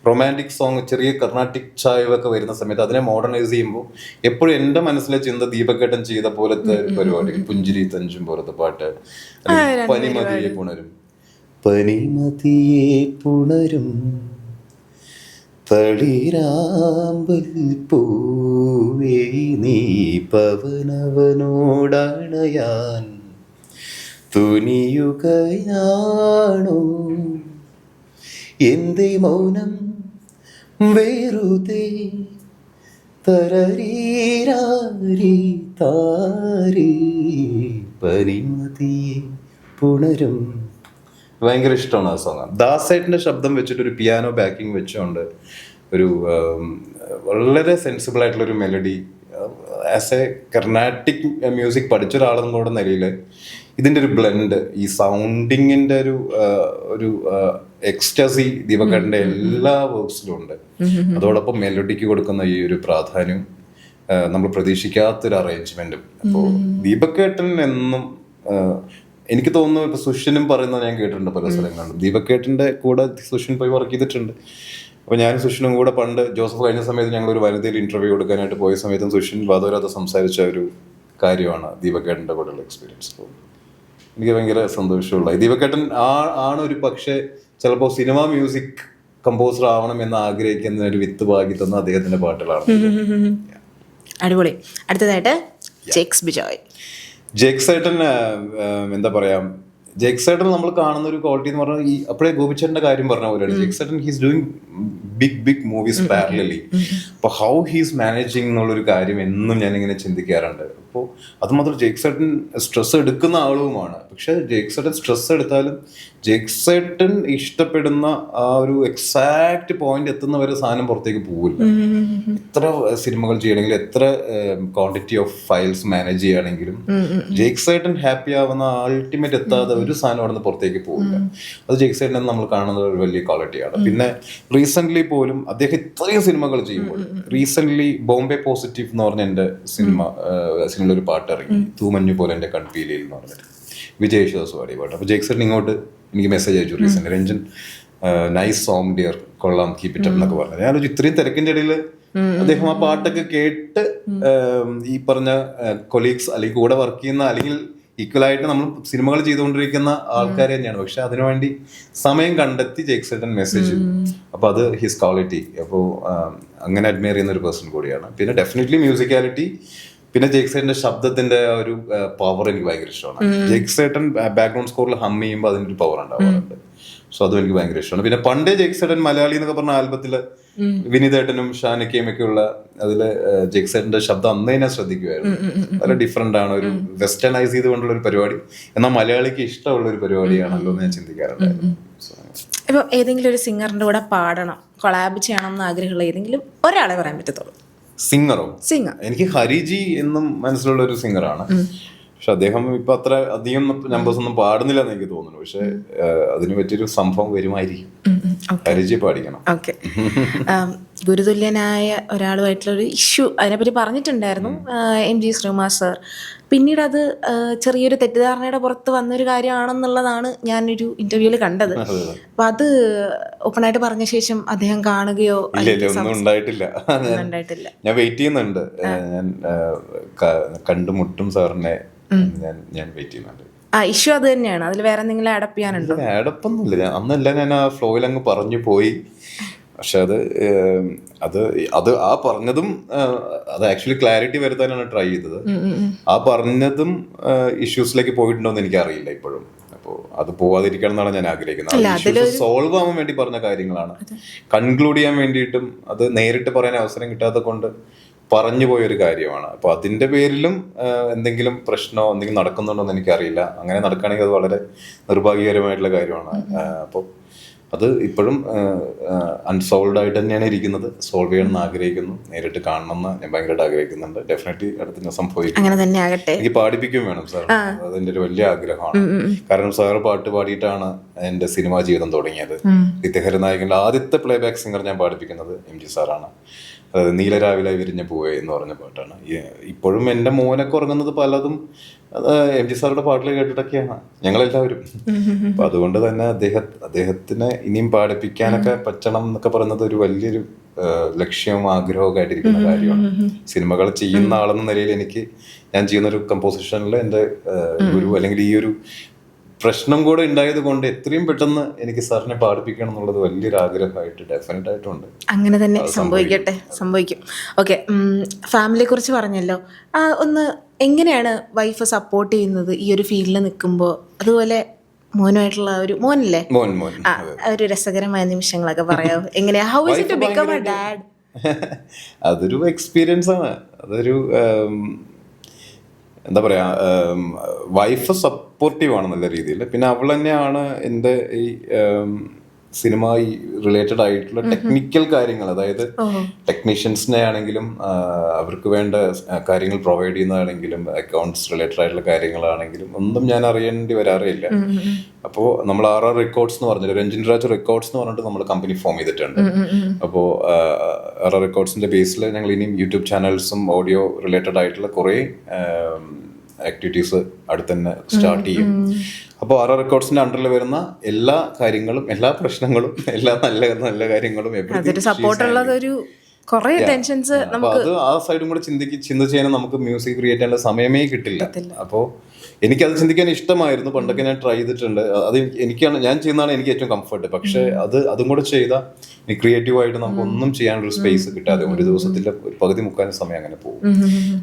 റൊമാൻറ്റിക് സോങ്, ചെറിയ കർണാട്ടിക് ചായവൊക്കെ വരുന്ന സമയത്ത് അതിനെ മോഡേണൈസ് ചെയ്യുമ്പോൾ എപ്പോഴും എൻ്റെ മനസ്സിലെ ചിന്ത ദീപക് ഏട്ടൻ ചെയ്ത പോലത്തെ പരിപാടി, പുഞ്ചിരി തഞ്ചും പോലത്തെ പാട്ട്, പനിമതിയെ പുണരും, പനിമതിയെ പുണരും തളിരാമ്പൽ പൂവേ നീ പവനവനോടണയാൻ തുനിയുകയാണോ എന്തേ മൗനം വെറുതെ തരരീരാരി താരി പരിമതിയെ പുണരും. ഭയങ്കര ഇഷ്ടമാണ് ആ സോങ്. ദാസേട്ടൻ്റെ ശബ്ദം വെച്ചിട്ട് ഒരു പിയാനോ ബാക്കിംഗ് വെച്ചുകൊണ്ട് ഒരു വളരെ സെൻസിബിൾ ആയിട്ടുള്ള ഒരു melody, as A Carnatic music പഠിച്ച ഒരാളെന്നുള്ള നിലയിൽ ഇതിൻ്റെ ഒരു ബ്ലെൻഡ്, ഈ സൗണ്ടിങ്ങിൻ്റെ ഒരു എക്സ്റ്റസി ദീപകേട്ടൻ്റെ എല്ലാ വർക്ക്സിലും ഉണ്ട്. അതോടൊപ്പം മെലഡിക്ക് കൊടുക്കുന്ന ഈ ഒരു പ്രാധാന്യം, നമ്മൾ പ്രതീക്ഷിക്കാത്തൊരു അറേഞ്ച്മെന്റും. അപ്പോൾ ദീപകേട്ടൻ എന്നും എനിക്ക് തോന്നുന്നു, ഇപ്പൊ സുഷിനും പറയുന്നത് ഞാൻ കേട്ടിട്ടുണ്ട് പല സ്ഥലങ്ങളിലും. ദീപകേട്ടൻ്റെ കൂടെ സുഷിൻ പോയി വർക്ക് ചെയ്തിട്ടുണ്ട്. അപ്പോൾ ഞാൻ സുഷിനും കൂടെ പണ്ട് ജോസഫ് കഴിഞ്ഞ സമയത്ത് ഞങ്ങൾ ഒരു വനിതയിൽ ഇന്റർവ്യൂ കൊടുക്കാനായിട്ട് പോയ സമയത്തും സുഷിൻ വാദോരാതെ സംസാരിച്ച ഒരു കാര്യമാണ് ദീപകേട്ടൻ്റെ കൂടെയുള്ള എക്സ്പീരിയൻസ്. എനിക്ക് ഭയങ്കര സന്തോഷമുള്ള, ദീപകേട്ടൻ ആണ് ഒരു പക്ഷേ ചിലപ്പോൾ സിനിമ മ്യൂസിക് കമ്പോസർ ആവണം എന്ന് ആഗ്രഹിക്കുന്ന ഒരു വിത്ത് പാകി തന്ന അദ്ദേഹത്തിന്റെ പാട്ടുകളാണ്. അടിപൊളി. അടുത്തതായിട്ട് ജേക്സ് ബിജോയ്. ജേക്സ് ഏട്ടൻ എന്താ പറയാ, ജേക്സ് ഏട്ടൻ നമ്മൾ കാണുന്ന ഒരു ക്വാളിറ്റി എന്ന് പറഞ്ഞാൽ ഈ അപ്പോഴേ ഗോപിച്ചേട്ടൻ്റെ കാര്യം പറഞ്ഞ പോലെയാണ്. ജേക്സ് ഏട്ടൻ he's doing big movies parallelly. അപ്പോൾ ഹൗ ഹീസ് മാനേജിങ് എന്നുള്ളൊരു കാര്യം എന്നും ഞാനിങ്ങനെ ചിന്തിക്കാറുണ്ട്. അപ്പോൾ അതുമാത്രം ജേക്സ് ഏട്ടൻ സ്ട്രെസ് എടുക്കുന്ന ആളുമാണ്. പക്ഷെ ജേക്സ് ഏട്ടൻ സ്ട്രെസ് എടുത്താലും ജേക്സ് ഏട്ടൻ ഇഷ്ടപ്പെടുന്ന ആ ഒരു എക്സാക്ട് പോയിന്റ് എത്തുന്നവരെ സാധനം പുറത്തേക്ക് പോകില്ല. എത്ര സിനിമകൾ ചെയ്യണമെങ്കിലും, എത്ര ക്വാണ്ടിറ്റി ഓഫ് ഫയൽസ് മാനേജ് ചെയ്യുകയാണെങ്കിലും ജേക്സ് ഏട്ടൻ ഹാപ്പി ആവുന്ന അൾട്ടിമേറ്റ് എത്താതെ ഒരു സാധനം അവിടെ നിന്ന് പുറത്തേക്ക് പോകില്ല. അത് ജേക്സ് ഏട്ടൻ നമ്മൾ കാണുന്ന ഒരു വലിയ ക്വാളിറ്റിയാണ്. പിന്നെ റീസെന്റ് പോലും അദ്ദേഹം ഇത്രയും സിനിമകൾ ചെയ്യുമ്പോൾ, റീസെന്റ് ബോംബെ പോസിറ്റീവ് എന്ന് പറഞ്ഞ എൻ്റെ സിനിമയിൽ ഒരു പാട്ട് ഇറങ്ങി, തൂമഞ്ഞു പോലെ എൻ്റെ കൺപീലിയിൽ എന്ന് പറഞ്ഞിട്ട്, വിജയ് യേശുദാസ് പാടിയ പാട്ട്. അപ്പോൾ ജേക്സ് ഏട്ടൻ ഇങ്ങോട്ട് എനിക്ക് മെസ്സേജ് അയച്ചു recent, Ranjan nice song dear, കൊള്ളാം, കീപ് ഇറ്റ് അപ്പ് എന്നൊക്കെ പറഞ്ഞു. ഞാനൊരു ഇത്രയും തിരക്കിന്റെ ഇടയിൽ അദ്ദേഹം ആ പാട്ടൊക്കെ കേട്ട് ഈ പറഞ്ഞ കൊളീഗ്സ് അല്ലെങ്കിൽ കൂടെ വർക്ക് ചെയ്യുന്ന അല്ലെങ്കിൽ ഈക്വലായിട്ട് നമ്മൾ സിനിമകൾ ചെയ്തുകൊണ്ടിരിക്കുന്ന ആൾക്കാർ തന്നെയാണ്. പക്ഷെ അതിനുവേണ്ടി സമയം കണ്ടെത്തി ജേക്സ് ഏട്ടൻ മെസ്സേജ്. അപ്പൊ അത് ഹിസ് ക്വാളിറ്റി. അപ്പോൾ അങ്ങനെ അഡ്മയർ ചെയ്യുന്ന ഒരു പേഴ്സൺ കൂടിയാണ്. പിന്നെ ഡെഫിനറ്റ്ലി മ്യൂസിക്കാലിറ്റി, പിന്നെ ജേക്സേട്ടന്റെ ശബ്ദത്തിന്റെ ആ ഒരു പവർ എനിക്ക് ഭയങ്കര ഇഷ്ടമാണ്. ജേക്സേട്ടൻ ബാക്ക്ഗ്രൗണ്ട് സ്കോറിൽ ഹം ചെയ്യുമ്പോൾ അതിന്റെ ഒരു പവർ ഉണ്ടാവാറുണ്ട്. സോ അതും എനിക്ക് ഭയങ്കര ഇഷ്ടമാണ്. പിന്നെ പണ്ടേ ജേക്സേട്ടൻ മലയാളി എന്നൊക്കെ പറഞ്ഞ ആൽബത്തില് വിനീതേട്ടനും ഷാനിക്കയും ഒക്കെ ഉള്ള അതില് ജേക്സേട്ടന്റെ ശബ്ദം അന്നേ ഞാൻ ശ്രദ്ധിക്കുമായിരുന്നു. വളരെ ഡിഫറെന്റ് ആണ്, ഒരു വെസ്റ്റേണൈസ് ചെയ്തുകൊണ്ടുള്ള ഒരു പരിപാടി, എന്നാൽ മലയാളിക്ക് ഇഷ്ടമുള്ള ഒരു പരിപാടിയാണല്ലോ എന്ന് ഞാൻ ചിന്തിക്കാറുണ്ടായിരുന്നു. ഇപ്പൊ ഏതെങ്കിലും ഒരു സിംഗറിന്റെ കൂടെ പാടണം, കൊളാബ് ചെയ്യണം എന്ന് ആഗ്രഹമുള്ള ഏതെങ്കിലും ഒരാളെ പറയാൻ പറ്റത്തുള്ളൂ? സിംഗറോ? സിംഗർ എനിക്ക് ഹരിജി എന്നും മനസ്സിലുള്ള ഒരു സിംഗറാണ്. പക്ഷെ അദ്ദേഹം ഇപ്പൊ അത്ര അധികം നമ്പേഴ്സ് ഒന്നും പാടുന്നില്ല എന്ന് എനിക്ക് തോന്നുന്നു. പക്ഷെ അതിന് പറ്റിയൊരു സംഭവം വരുമായിരിക്കും. ഹരിജി പാടിക്കണം. ഓക്കെ. ഗുരുതുല്യനായ ഒരാളുമായിട്ടുള്ള ഒരു ഇഷ്യൂ അതിനെപ്പറ്റി പറഞ്ഞിട്ടുണ്ടായിരുന്നു MG ശ്രീകുമാർ സർ. പിന്നീട് അത് ചെറിയൊരു തെറ്റിദ്ധാരണയുടെ പുറത്ത് വന്നൊരു കാര്യമാണെന്നുള്ളതാണ് ഞാനൊരു ഇന്റർവ്യൂവിൽ കണ്ടത്. അപ്പൊ അത് ഓപ്പണായിട്ട് പറഞ്ഞ ശേഷം അദ്ദേഹം കാണുകയോ? ഒന്നും ഉണ്ടായിട്ടില്ല. ഞാൻ വെയിറ്റ് ചെയ്യുന്നുണ്ട്. ഞാൻ കണ്ടുമുട്ടും സാറിനെ ഞാൻ വെയിറ്റ് ചെയ്യുന്നുണ്ട്. ഇഷ്യൂ അത് തന്നെയാണ്. അതിൽ വേറെ എന്തെങ്കിലും ആഡപ്പ് ചെയ്യാനുണ്ടോ? ആഡപ്പൊന്നുമില്ല. അന്നല്ല, ഞാൻ ആ ഫ്ലോയിൽ അങ്ങ് പറഞ്ഞു പോയി. പക്ഷെ അത് ആ പറഞ്ഞതും അത് ആക്ച്വലി ക്ലാരിറ്റി വരുത്താനാണ് ട്രൈ ചെയ്തത്. ആ പറഞ്ഞതും ഇഷ്യൂസിലേക്ക് പോയിട്ടുണ്ടോ എന്ന് എനിക്ക് അറിയില്ല ഇപ്പോഴും. അപ്പോൾ അത് പോവാതിരിക്കണം എന്നാണ് ഞാൻ ആഗ്രഹിക്കുന്നത്. സോൾവ് ആവാൻ വേണ്ടി പറഞ്ഞ കാര്യങ്ങളാണ്. കൺക്ലൂഡ് ചെയ്യാൻ വേണ്ടിയിട്ടും അത് നേരിട്ട് പറയാൻ അവസരം കിട്ടാത്ത കൊണ്ട് പറഞ്ഞു പോയൊരു കാര്യമാണ്. അപ്പൊ അതിന്റെ പേരിലും എന്തെങ്കിലും പ്രശ്നമോ എന്തെങ്കിലും നടക്കുന്നുണ്ടോ എന്ന് എനിക്കറിയില്ല. അങ്ങനെ നടക്കുകയാണെങ്കിൽ അത് വളരെ നിർഭാഗ്യകരമായിട്ടുള്ള കാര്യമാണ്. അപ്പോൾ അത് ഇപ്പോഴും അൺസോൾവ്ഡ് ആയിട്ട് തന്നെയാണ് ഇരിക്കുന്നത്. സോൾവ് ചെയ്യണമെന്ന് ആഗ്രഹിക്കുന്നു, നേരിട്ട് കാണണമെന്ന് ഞാൻ ഭയങ്കരമായിട്ട് ആഗ്രഹിക്കുന്നുണ്ട്. ഡെഫിനറ്റ്ലി അടുത്ത് ഞാൻ സംഭവിക്കും. എനിക്ക് പാടിപ്പിക്കുകയും വേണം സാർ, അതെന്റെ ഒരു വലിയ ആഗ്രഹമാണ്. കാരണം സാറ് പാട്ട് പാടിയിട്ടാണ് എന്റെ സിനിമാ ജീവിതം തുടങ്ങിയത്. നിത്യഹരനായകന്റെ ആദ്യത്തെ പ്ലേ ബാക്ക് സിംഗർ ഞാൻ പാടിപ്പിക്കുന്നത് MG സാറാണ്. അതായത് നീലരാവിലായി വിരിഞ്ഞ പൂവേ എന്ന് പറഞ്ഞ പാട്ടാണ്. ഇപ്പോഴും എൻ്റെ മോനൊക്കെ ഉറങ്ങുന്നത് പലതും MG സാറുടെ പാട്ടിൽ കേട്ടിട്ടൊക്കെയാണ് ഞങ്ങളെല്ലാവരും. അപ്പൊ അതുകൊണ്ട് തന്നെ അദ്ദേഹത്തിനെ ഇനിയും പാടിപ്പിക്കാനൊക്കെ പറ്റണം എന്നൊക്കെ പറയുന്നത് ഒരു വലിയൊരു ലക്ഷ്യവും ആഗ്രഹമൊക്കെ ആയിട്ടിരിക്കുന്ന കാര്യമാണ്. സിനിമകൾ ചെയ്യുന്ന ആളെന്ന നിലയിൽ ഞാൻ ചെയ്യുന്ന ഒരു കമ്പോസിഷനിൽ എൻ്റെ ഗുരു അല്ലെങ്കിൽ ഈ ഒരു പ്രശ്നം കൂടെ ഉണ്ടായത് കൊണ്ട് എത്രയും പെട്ടെന്ന് എനിക്ക് സാറിനെ പാടിപ്പിക്കണം എന്നുള്ളത് വലിയൊരു ആഗ്രഹമായിട്ട് ഡെഫിനറ്റ് ആയിട്ടുണ്ട്. അങ്ങനെ തന്നെ സംഭവിക്കും. ഓക്കെ, ഫാമിലിയെ കുറിച്ച് പറഞ്ഞല്ലോ. ഒന്ന് എങ്ങനെയാണ് വൈഫ് സപ്പോർട്ട് ചെയ്യുന്നത് ഈ ഒരു ഫീൽഡിൽ നിൽക്കുമ്പോൾ? അതുപോലെ മോനുമായിട്ടുള്ള ഒരു മോനല്ലേ, ഒരു രസകരമായ നിമിഷങ്ങളൊക്കെ പറയാമോ? എങ്ങനെയാ, how is it to become a dad? അതൊരു എക്സ്പീരിയൻസ് ആണ്. അതൊരു എന്താ പറയാ, വൈഫ് സപ്പോർട്ടീവ് ആണ് നല്ല രീതിയിൽ. പിന്നെ അവൾ തന്നെയാണ് എൻ്റെ ഈ സിനിമ റിലേറ്റഡ് ആയിട്ടുള്ള ടെക്നിക്കൽ കാര്യങ്ങൾ, അതായത് ടെക്നീഷ്യൻസിനെ ആണെങ്കിലും അവർക്ക് വേണ്ട കാര്യങ്ങൾ പ്രൊവൈഡ് ചെയ്യുന്നതാണെങ്കിലും അക്കൗണ്ട്സ് റിലേറ്റഡ് ആയിട്ടുള്ള കാര്യങ്ങളാണെങ്കിലും ഒന്നും ഞാൻ അറിയേണ്ടി വരാറില്ല. അപ്പോൾ നമ്മൾ RR റെക്കോർഡ്സ് എന്ന് പറഞ്ഞിട്ട്, രഞ്ജിൻ രാജ് റെക്കോർഡ്സ് എന്ന് പറഞ്ഞിട്ട് നമ്മൾ കമ്പനി ഫോം ചെയ്തിട്ടുണ്ട്. അപ്പോൾ RR റെക്കോർഡ്സിന്റെ ബേസിൽ ഞങ്ങൾ ഇനിയും യൂട്യൂബ് ചാനൽസും ഓഡിയോ റിലേറ്റഡ് ആയിട്ടുള്ള കുറേ ആക്ടിവിറ്റീസ് അടുത്ത് തന്നെ സ്റ്റാർട്ട് ചെയ്യും. അപ്പോൾ RR റെക്കോർഡ്സിന്റെ അണ്ടറിൽ വരുന്ന എല്ലാ കാര്യങ്ങളും, എല്ലാ പ്രശ്നങ്ങളും, എല്ലാ നല്ല നല്ല കാര്യങ്ങളും അത് ആ സൈഡും കൂടെ ചിന്തിച്ച് ചെയ്യാൻ നമുക്ക് മ്യൂസിക് ക്രിയേറ്റ് ചെയ്യാനുള്ള സമയമേ കിട്ടില്ല. അപ്പോൾ എനിക്കത് ചിന്തിക്കാൻ ഇഷ്ടമായിരുന്നു. പണ്ടൊക്കെ ഞാൻ ട്രൈ ചെയ്തിട്ടുണ്ട്. അത് ഞാൻ ചെയ്യുന്നതാണ് എനിക്ക് ഏറ്റവും കംഫർട്ട്. പക്ഷെ അതും കൂടെ ചെയ്താൽ ക്രിയേറ്റീവായിട്ട് നമുക്ക് ഒന്നും ചെയ്യാനൊരു സ്പേസ് കിട്ടാതെ ഒരു ദിവസത്തിന്റെ പകുതി മുക്കാലും സമയം അങ്ങനെ പോകും.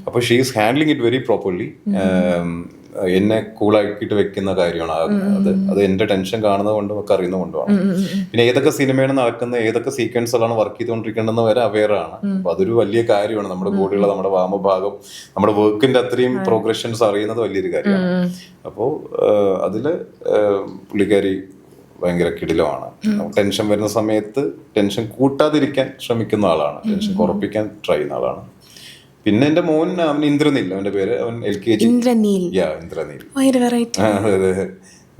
അപ്പോൾ she is handling it very properly. എന്നെ കൂളാക്കിയിട്ട് വെക്കുന്ന കാര്യമാണ് അത് എന്റെ ടെൻഷൻ കാണുന്നത് കൊണ്ടും ഒക്കെ അറിയുന്നത് കൊണ്ടുമാണ്. പിന്നെ ഏതൊക്കെ സിനിമയാണ് നടക്കുന്നത്, ഏതൊക്കെ സീക്വൻസുകളാണ് വർക്ക് ചെയ്തുകൊണ്ടിരിക്കേണ്ടതെന്ന് വരെ അവെയർ ആണ്. അപ്പൊ അതൊരു വലിയ കാര്യമാണ്. നമ്മുടെ കൂടെയുള്ള നമ്മുടെ വാമഭാഗം, നമ്മുടെ വർക്കിന്റെ അത്രയും പ്രോഗ്രഷൻസ് അറിയുന്നത് വലിയൊരു കാര്യമാണ്. അപ്പോൾ അതില് പുള്ളിക്കാരി ഭയങ്കര കിടിലമാണ്. ടെൻഷൻ വരുന്ന സമയത്ത് ടെൻഷൻ കൂട്ടാതിരിക്കാൻ ശ്രമിക്കുന്ന ആളാണ്, ടെൻഷൻ കുറപ്പിക്കാൻ ട്രൈ ചെയ്യുന്ന ആളാണ്. പിന്നെ എന്റെ മോൻ, അവൻ ഇന്ദ്രനീൽ, അവന്റെ പേര്. അവൻ LKG. ഇന്ദ്രനീൽ,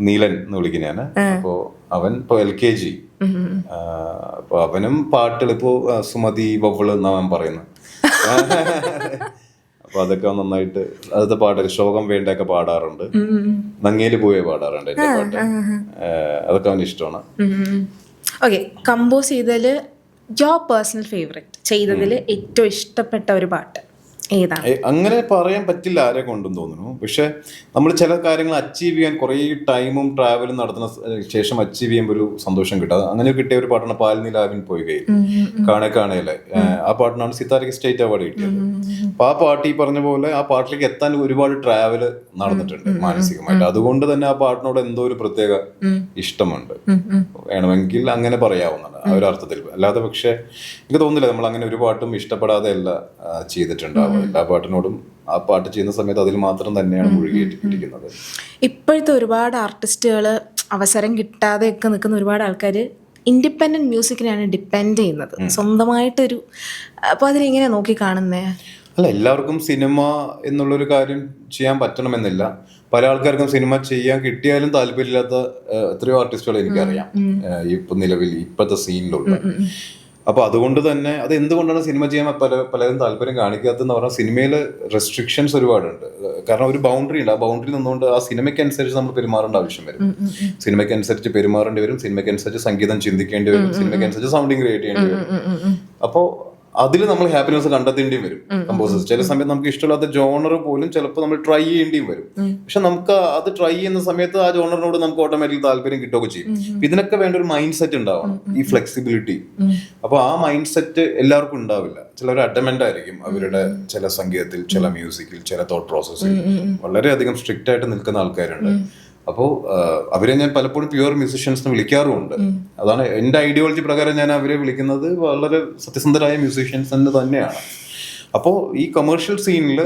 നീലൻ എന്ന് വിളിക്കും ഞാൻ. അപ്പോ അവൻ ഇപ്പൊ LKG. അപ്പൊ അവനും പാട്ടുകൾ ഇപ്പോ സുമതി ബവ്ള് എന്നാ അവൻ പറയുന്നത്. അപ്പൊ അതൊക്കെ നന്നായിട്ട് അടുത്ത പാട്ട് ശോകം വേണ്ടൊക്കെ പാടാറുണ്ട്. നങ്ങേല് പോയേ പാടാറുണ്ട് എന്റെ പാട്ട്. അതൊക്കെ അവന് ഇഷ്ടമാണ്. ഓക്കെ, കമ്പോസ് ചെയ്തതില് യുവർ പേഴ്സണൽ ഫേവറേറ്റ്, ചെയ്തതിൽ ഏറ്റവും ഇഷ്ടപ്പെട്ട ഒരു പാട്ട്? ഏതാണ്? അങ്ങനെ പറയാൻ പറ്റില്ല ആരെ കൊണ്ടും തോന്നുന്നു. പക്ഷെ നമ്മൾ ചില കാര്യങ്ങൾ അച്ചീവ് ചെയ്യാൻ കുറേ ടൈമും ട്രാവലും നടത്തുന്ന ശേഷം അച്ചീവ് ചെയ്യുമ്പോൾ ഒരു സന്തോഷം കിട്ടും. അങ്ങനെ കിട്ടിയ ഒരു പാട്ടാണ് പാൽനിലാവിൻ പോയി കാണേലെ. ആ പാട്ടിനാണ് സിത്താരയ്ക്ക് സ്റ്റേറ്റ് അവാർഡ് കിട്ടിയത്. അപ്പൊ ആ പാട്ട് ഈ പറഞ്ഞ പോലെ ആ പാട്ടിലേക്ക് എത്താൻ ഒരുപാട് ട്രാവല് നടന്നിട്ടുണ്ട് മാനസികമായിട്ട്. അതുകൊണ്ട് തന്നെ ആ പാട്ടിനോട് എന്തോ ഒരു പ്രത്യേക ഇഷ്ടമുണ്ട്. വേണമെങ്കിൽ അങ്ങനെ പറയാവുന്നതാണ് ആ ഒരു അർത്ഥത്തിൽ. അല്ലാതെ പക്ഷെ എനിക്ക് തോന്നുന്നില്ല നമ്മൾ അങ്ങനെ ഒരു പാട്ടും ഇഷ്ടപ്പെടാതെ അല്ല ചെയ്തിട്ടുണ്ടാവും. എല്ലാ പാട്ടിനോടും ആ പാട്ട് ചെയ്യുന്ന സമയത്ത് അതിൽ മാത്രം തന്നെയാണ് മുഴുകിയിരിക്കുന്നത്. ഇപ്പോഴത്തെ ഒരുപാട് ആർട്ടിസ്റ്റുകൾ അവസരം കിട്ടാതെയൊക്കെ നിൽക്കുന്ന ഒരുപാട് ആൾക്കാർ ഇൻഡിപെൻഡന്റ് മ്യൂസിക്കിനെയാണ് ഡിപ്പെൻഡ് ചെയ്യുന്നത്, സ്വന്തമായിട്ടൊരു. അപ്പോൾ അതിനെങ്ങനെ നോക്കി കാണുന്നേ? അല്ല, എല്ലാവർക്കും സിനിമ എന്നുള്ളൊരു കാര്യം ചെയ്യാൻ പറ്റണമെന്നില്ല. പല ആൾക്കാർക്കും സിനിമ ചെയ്യാൻ കിട്ടിയാലും താല്പര്യമില്ലാത്ത എത്രയോ ആർട്ടിസ്റ്റുകൾ എനിക്കറിയാം ഇപ്പൊ നിലവിൽ ഇപ്പോഴത്തെ സീനിലുള്ള. അപ്പൊ അതുകൊണ്ട് തന്നെ അത് എന്തുകൊണ്ടാണ് സിനിമ ചെയ്യാൻ പലരും താല്പര്യം കാണിക്കാത്തതെന്ന് പറഞ്ഞാൽ സിനിമയിൽ റെസ്ട്രിക്ഷൻസ് ഒരുപാടുണ്ട്. കാരണം ഒരു ബൗണ്ടറി ഉണ്ട്. ആ ബൗണ്ടറി നിന്നുകൊണ്ട് ആ സിനിമയ്ക്ക് അനുസരിച്ച് നമ്മൾ പെരുമാറേണ്ട ആവശ്യം വരും. സിനിമയ്ക്ക് അനുസരിച്ച് പെരുമാറേണ്ടി വരും, സിനിമയ്ക്ക് അനുസരിച്ച് സംഗീതം ചിന്തിക്കേണ്ടി വരും, സിനിമയ്ക്ക് അനുസരിച്ച് സൗണ്ടിങ് ക്രിയേറ്റ് ചെയ്യേണ്ടി വരും. അപ്പോൾ അതിൽ നമ്മൾ ഹാപ്പിനെസ് കണ്ടെത്തേണ്ടിയും വരും. കമ്പോസേഴ്സ് ചില സമയത്ത് നമുക്ക് ഇഷ്ടമില്ലാത്ത ജോണർ പോലും ചിലപ്പോൾ നമ്മൾ ട്രൈ ചെയ്യേണ്ടിയും വരും. പക്ഷെ നമുക്ക് അത് ട്രൈ ചെയ്യുന്ന സമയത്ത് ആ ജോണറിനോട് നമുക്ക് ഓട്ടോമാറ്റിക് താല്പര്യം കിട്ടുകയൊക്കെ ചെയ്യും. ഇതിനൊക്കെ വേണ്ട ഒരു മൈൻഡ് സെറ്റ് ഉണ്ടാവണം, ഈ ഫ്ലെക്സിബിലിറ്റി. അപ്പൊ ആ മൈൻഡ് സെറ്റ് എല്ലാവർക്കും ഉണ്ടാവില്ല. ചിലർ അഡമന്റ് ആയിരിക്കും അവരുടെ ചില സംഗീതത്തിൽ, ചില മ്യൂസിക്കിൽ, ചില തോട്ട് പ്രോസസ്സിൽ വളരെയധികം സ്ട്രിക്റ്റ് ആയിട്ട് നിൽക്കുന്ന ആൾക്കാരുണ്ട്. അപ്പോൾ അവരെ ഞാൻ പലപ്പോഴും പ്യുവർ മ്യൂസീഷ്യൻസ് വിളിക്കാറുമുണ്ട്. അതാണ് എൻ്റെ ഐഡിയോളജി പ്രകാരം ഞാൻ അവരെ വിളിക്കുന്നത് വളരെ സത്യസന്ധരായ മ്യൂസീഷ്യൻസ് തന്നെയാണ്. അപ്പോൾ ഈ കൊമേഴ്ഷ്യൽ സീനിൽ